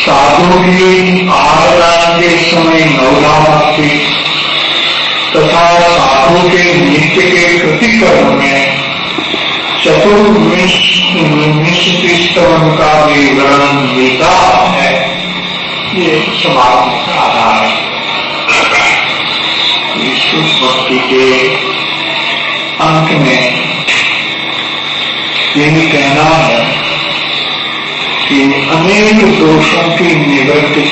साधु की आराधना के समय नवधा भक्ति तथा साधु के नित्य के कृतिकर्म में चतुर्विंशति स्तवन का विवरण मिलता है। ये समाज का आधार है। विष्णु भक्ति के अंत में यही कहना है कि अनेक दोषों की निवृत्ति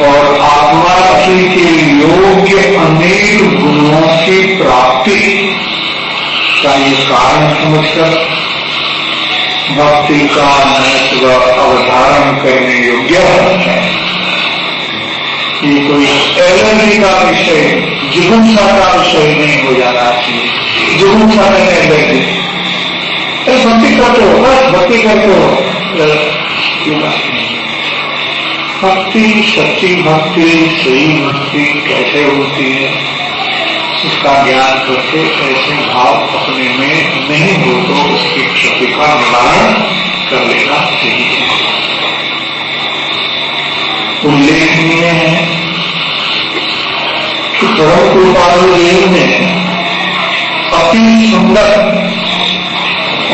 और आत्मा के योग्य अनेक गुणों की प्राप्ति का ये कारण समझकर भक्ति का महत्व अवधारण करने योग्य है। ये कोई एलर्जी का विषय, जिगुप्सा का विषय नहीं हो जाना चाहिए। जिगुप्सा में एलर्जी, भक्ति करते हो, बस भक्ति करते हो, भक्ति सच्ची भक्ति, सही भक्ति कैसे होती है इसका ज्ञान करके ऐसे भाव अपने में नहीं हो तो उसकी क्षति का निवारण कर लेना चाहिए। उल्लेखनीय है कि परम कृपालु देव ने अति सुंदर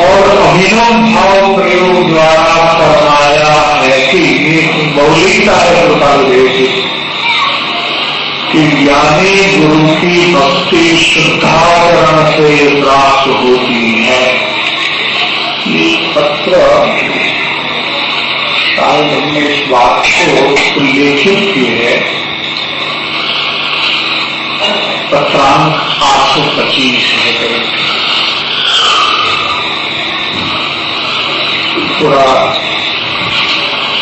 और अभिनव भाव प्रयोग द्वारा फरमाया है कि मौलिकता है कृपालु देव की कि ज्ञानी गुरु की भक्ति शुद्धाकरण से प्राप्त होती है। ये पत्र शायद हमने इस बात को उल्लेखित की है। पत्रांक 825 है करीब। पूरा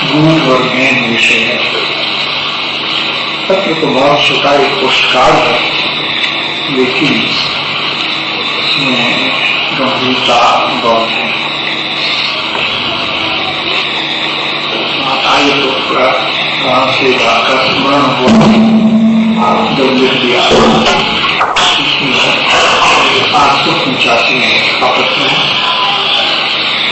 गूढ़ और गहन विषय है। पत्र तो बहुत छोटा एक पोस्टकार्ड है, लेकिन इसमें गंभीरता बहुत है। आइए तो कहाँ से जाकर स्मरण हुआ जब लिख दिया 885 का प्रश्न है।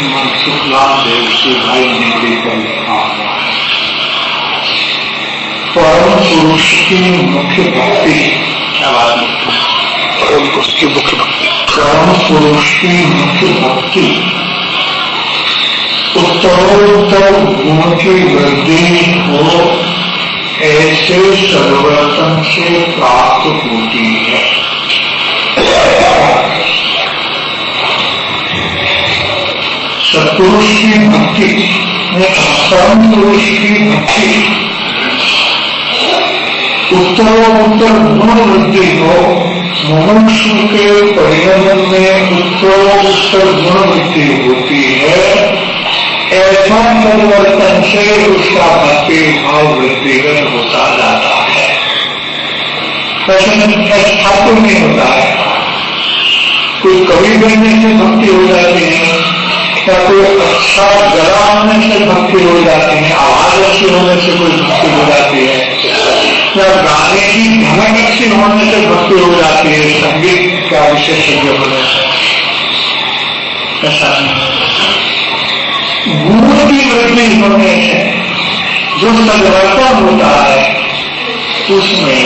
मनसुखलाल देव से भाई निगड़ी पर लिखा हुआ है। परम पुरुष की मुख्य भक्ति क्या बात है? परम पुरुष की मुख्य भक्ति, परम पुरुष की मुख्य भक्ति उत्तरोत्तर गुण की वृद्धि हो, ऐसे सर्वतन से प्राप्त होती है। सत्पुरुष की भक्ति, परम पुरुष की भक्ति उत्तरोत्तर गुण वृद्धि हो, मनुष्य के परिगणन में उत्तरोत्तर गुण वृद्धि होती है। ऐसा परिवर्तन से उसका भक्ति भाव वृद्धिगत होता जाता है। स्थापन नहीं होता है। कोई कवि बनने से भक्ति हो जाती है, या कोई अच्छा गला होने से भक्ति हो जाती है, आवाज अच्छी होने से कोई भक्ति हो जाती है, या गाने की धमक अच्छी होने से भक्ति हो जाती है, संगीत का विशेषज्ञ होने से। ऐसा नहीं, गुण की वृद्धि होने से जो सद्वर्तन होता है उसमें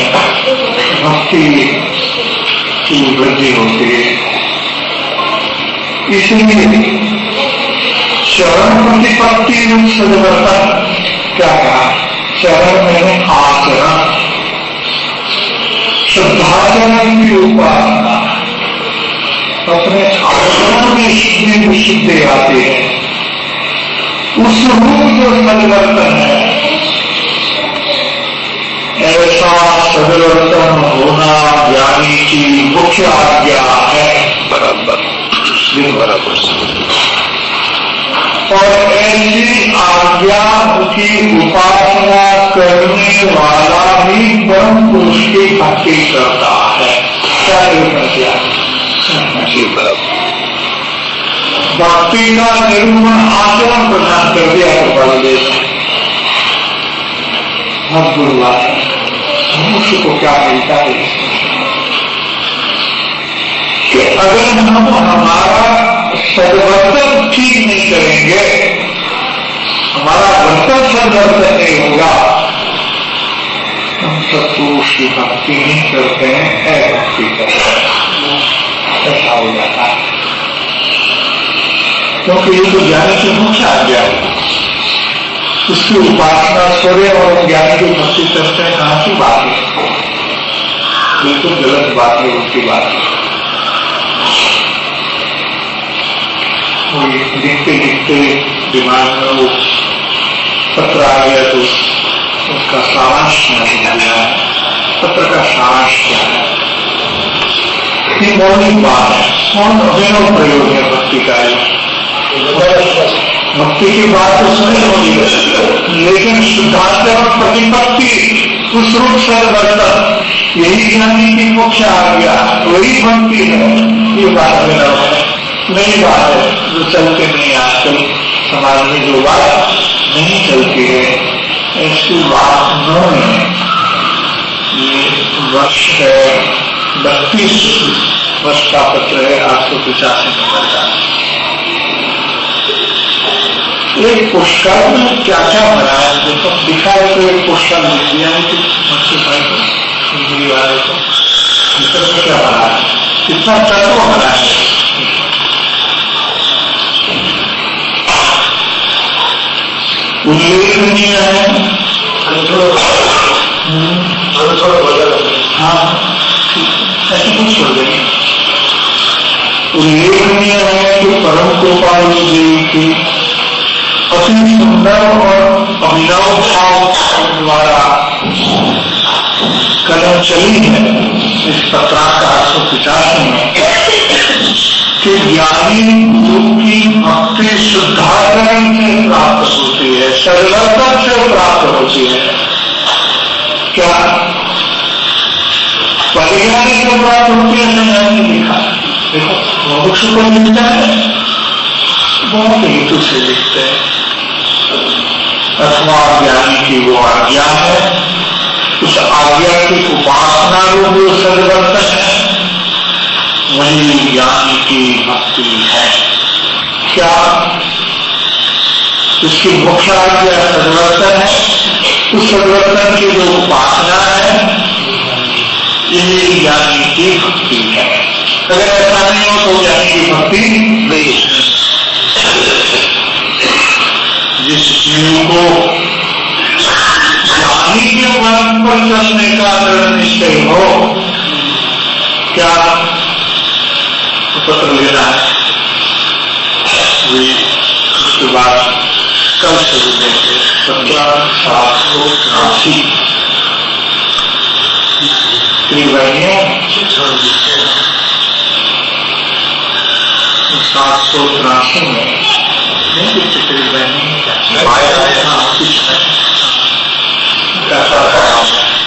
भक्ति की वृद्धि होती है। इसलिए चरण प्रतिपत्ति में सद्वर्तन क्या कहा? चरण में आचरण, श्रद्धाचरण की उपासना, अपने आचरण में शुद्धि विशुद्धि आती है। उस रूप जो सद्वर्तन है, ऐसा सद्वर्तन होना ज्ञानी की मुख्य आज्ञा है। बराबर और ऐसी आज्ञा की उपासना करने वाला ही परम पुरुष की भक्ति करता है। क्या किया? भक्ति का निरूपण आचरण प्रदान कर दिया बलदेव मनुष्य को क्या मिलता है कि अगर हम हमारा सद्वर्तन ठीक नहीं करेंगे, हमारा वर्तन सद्वर्तन नहीं होगा, हम सत्पुरुष की भक्ति नहीं करते हैं, अभक्ति करते हैं, ऐसा हो जाता है। क्योंकि ये तो ज्ञान की मुख्य आज्ञा है, उसकी उपासना सूर्य और ज्ञान की भक्ति करते हैं, कहाँ की बात है? बिल्कुल गलत बात है, उनकी बात है। लिखते लिखते दिमाग में वो पत्र आ गया तो उसका सारांश क्या है? पत्र का सारांश क्या है? ये मौलिक बात है, कौन अभिनव प्रयोग है भक्ति का? भक्ति की बात तो सुनी होगी, लेकिन शुद्धांत और प्रतिपत्ति उस रूप से वर्तन, यही ज्ञानी की मुख्य आज्ञा, वही भक्ति है। ये बात अभिनव है, नई बात है जो चलते नहीं। आजकल समाज में जो बात नहीं चलती है, ऐसी बात न है। ये वर्ष है 32 वर्ष का पत्र है, 885 नंबर का। एक पुस्तक में क्या क्या बनाया देखो, दिखा है तो एक पुस्तक लिख दिया है कि मत्स्य भाई को, हिंदी वाले को, पुस्तक में क्या बनाया है, कितना तत्व बनाया है। उल्लेखनीय है, हाँ ऐसे कुछ छोड़ देंगे। उल्लेखनीय है कि परम कृपालु देव की अति सुंदर और अभिनव भाव द्वारा कलम चली है इस पत्रांक 885 में कि ज्ञानी गुरु की भक्ति शुद्धाचरण से प्राप्त होती है, सद्वर्तन से प्राप्त होती है। क्या परिज्ञानी से प्राप्त होती है? संज्ञानी लिखा, देखो मोक्ष को लिखता है, बहुत हेतु से लिखते हैं। अथवा ज्ञानी की वो आज्ञा है, उस आज्ञा की उपासना रूप जो सद्वर्तन है, वही ज्ञानी की भक्ति है। क्या उसकी मुख्य आज्ञा सद्वर्तन है? उस सद्वर्तन की जो उपासना है, यही ज्ञानी की भक्ति है। अगर ऐसा नहीं हो तो ज्ञानी की भक्ति नहीं। जिस जीव को ज्ञानी के मार्ग पर चलने का दृढ़ निश्चय हो, क्या पत्र लेना है, उसके बाद कल शुरू देंगे 17,783 त्रिवेणियों 783 में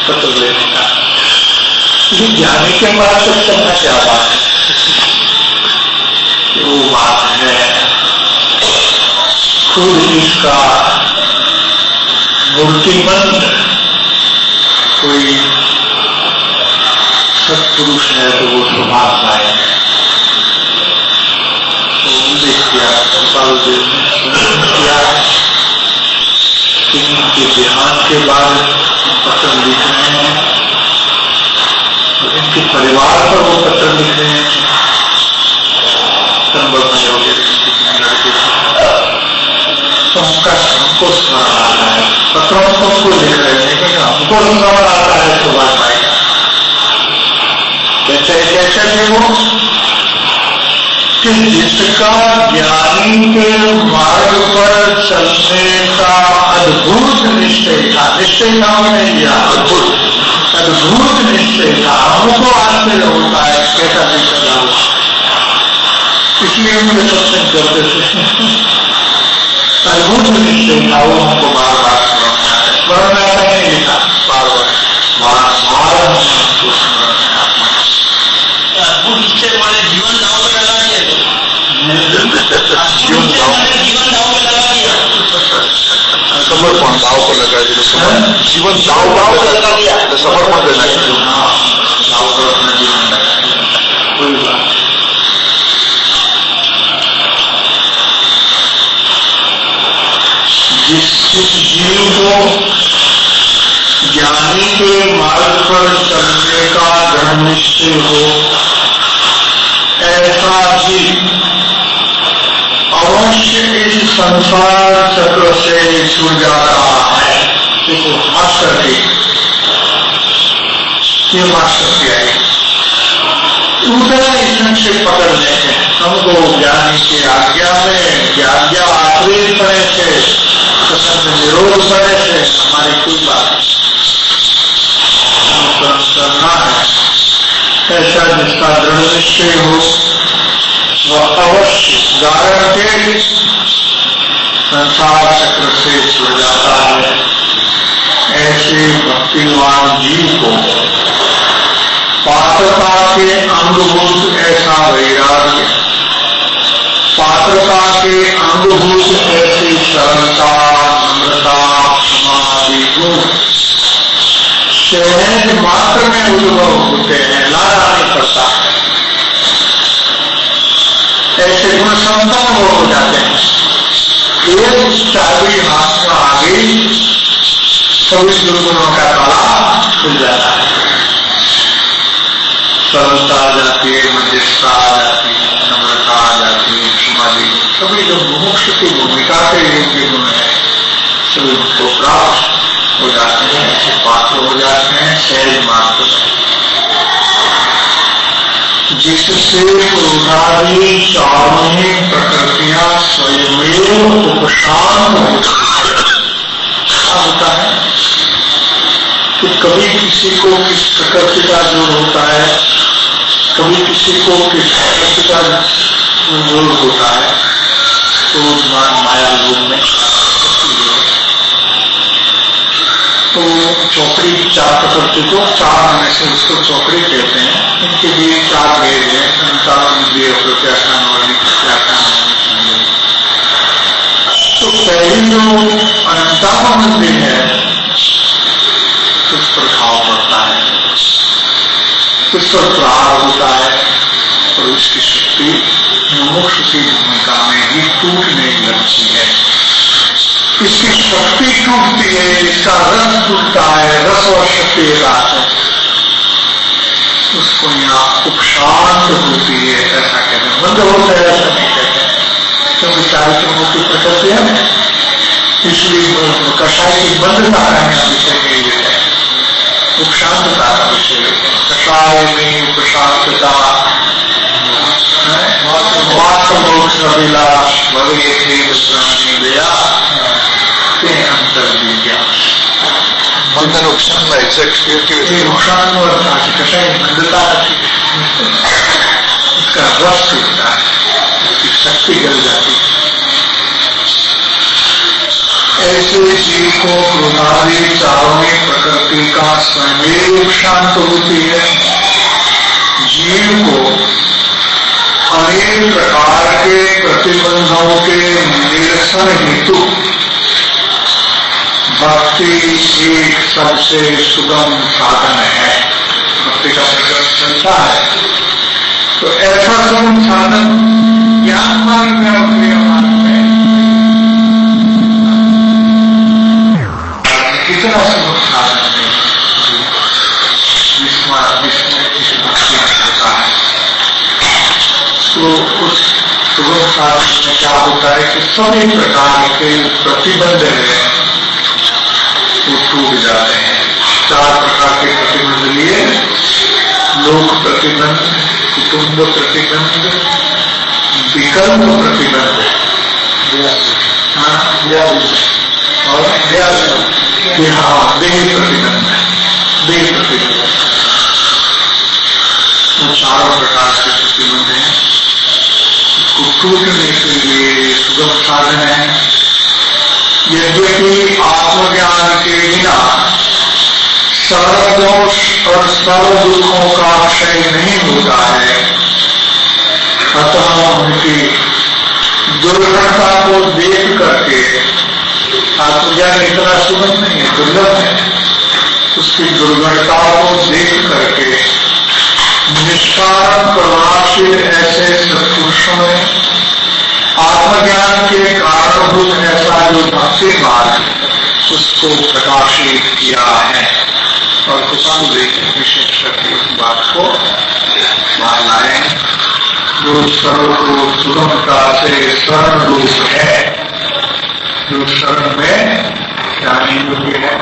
पत्र लेने का। ज्ञानी के पास तो चलना क्या बात है, वो बात है खुद इसका मूर्तिमंत कोई सत्पुरुष है तो वो स्वभाव पाए। तो देखिए बालदेव ने किया कि इनके देहांत के बाद पत्र लिख रहे हैं, इनके परिवार पर वो पत्र लिख रहे हैं। तो हमको स्मरण आता है, पत्रों को उसको लिख रहे हैं, लेकिन हमको स्मरण आता है तो बात आएगा। कैसे थे वो कि जिसका ज्ञानी के मार्ग पर चलने का अद्भुत निश्चय था, निश्चय नाम नहीं लिया, अद्भुत निश्चय था। हमको आश्चर्य होता है कैसा निश्चय था, इसलिए मुझे सत्संग करते थे। अद्भुत निश्चय था, वो हमको बार बार स्मरण आता है, नहीं लिखा बार बार हमको स्मरण आता है। अद्भुत निश्चय वाले जीवन दाव में लगा दिया, जीवन दाव में लगा दिया, समर्पण दाव को लगा दिया, जीवन दाव को लगा दिया, समर्पण देना चाहिए। दाव पर अपना जीवन लगा कोई बात। जिस जीव को ज्ञानी के मार्ग पर चलने का दृढ़ निश्चय हो, ऐसा जीव अवश्य इस संसार चक्र से छूट जा रहा है। देखो मास्टर जी, ये मास्टर क्या है, इसमें से पकड़ लेते हैं हमको ज्ञानी की आज्ञा में, आज्ञा आश्रित पड़े से प्रसन्न निरोध पड़े से हमारी कोई बात करना है। ऐसा जिसका दृढ़ निश्चय हो वह अवश्य गारंटेड संसार चक्र से छुड़ जाता है। ऐसे भक्तिमान जीव को पात्रता के अंगभूत ऐसा वैराग्य, पात्रता के अंगभूत ऐसी सरलता, नम्रता, समाधि गुण सहज मात्र में उद्भव होते हैं, लाना नहीं पड़ता। ऐसे गुण संपन्न हो जाते हैं। एक चाबी हाथ में आ गई, सभी दुर्गुणों का ताला खुल जाता है। सरलता आ जाती है, मध्यस्थता आ जाती है, नम्रता आ जाती है, समाधि सभी जो मुमुक्ष की भूमिका के योग्य गुण है सभी उनको प्राप्त हो जाते हैं, ऐसे पात्र हो जाते हैं सहज मात्र। जिससे क्रोधादि चारों ही प्रकृतियां स्वयं उपशांत होता है। तो कभी किसी को किस प्रकृति का जोर होता है, कभी किसी को किस प्रकृति का जोर होता है, तो माया लोग में तो चौकड़ी चार प्रकृति को, चार में से उसको चौकड़ी कहते हैं। इनके लिए चार भेद है, संसार इंद्रिय प्रत्याख्यान वाली प्रत्याख्यान। तो पहली जो अनंता मंदिर है उस पर भाव पड़ता है, उस पर प्रहार होता है और उसकी शक्ति मोक्ष की भूमिका में ही टूटने लगती है। इसकी शक्ति टूटती है, इसका रस टूटता है, रस और शक्ति एक आते हैं। उसको यहाँ उपशांत होती है ऐसा कहते हैं। बंद होता है ऐसा नहीं कहते, क्योंकि चारित्र मुक्ति प्रकृति है ना, इसलिए कषाय की बंधता का यहाँ विषय यही है, उपशांतता का विषय है। कषाय में उपशांतता मोक्षविलास अंतर विज्ञान बंधन उपशान में एग्जैक्ट नुकसान और कषाय बंधता उसका रस टूटता है, उसकी शक्ति गल जाती है। ऐसे जीव को क्रोधादि चारों प्रकृति का स्वयं शांत होती है। जीव को अनेक प्रकार के प्रतिबंधों के निरसन हेतु भक्ति एक सबसे सुगम साधन है। भक्ति का प्रकरण चलता है तो ऐसा सुगम साधन ज्ञान मार्ग में और क्रिया मार्ग में कितना सुगम साधन है जिसमें किसी भक्ति होता है। तो उस सुगम साधन में क्या होता है कि सभी प्रकार के प्रतिबंध है वो टूट जाते हैं। 4 प्रकार के प्रतिबंध लिए, लोक प्रतिबंध, कुटुंब प्रतिबंध, विकल्प प्रतिबंध और देह प्रतिबंध, वो 4 प्रकार के प्रतिबंध हैं। उसको टूटने के लिए सुगम साधन है। यद्यपि आत्मज्ञान के बिना सर्वदोष और सर्व दुखों का क्षय नहीं होता है, अतः उनकी दुर्घटना को देख करके, आत्मज्ञान इतना सुगम नहीं है, दुर्लभ है, उसकी दुर्घटना को देख करके निष्कारण प्रभावशील ऐसे सत्पुरुषों ने आत्मज्ञान के कारणभूत ऐसा जो भक्ति मार्ग उसको प्रकाशित किया है और कुशल विशेष करके उस बात को मान लाए। जो सर्व सुगमता से शरण रूप है, जो शरण में जाने योग्य है,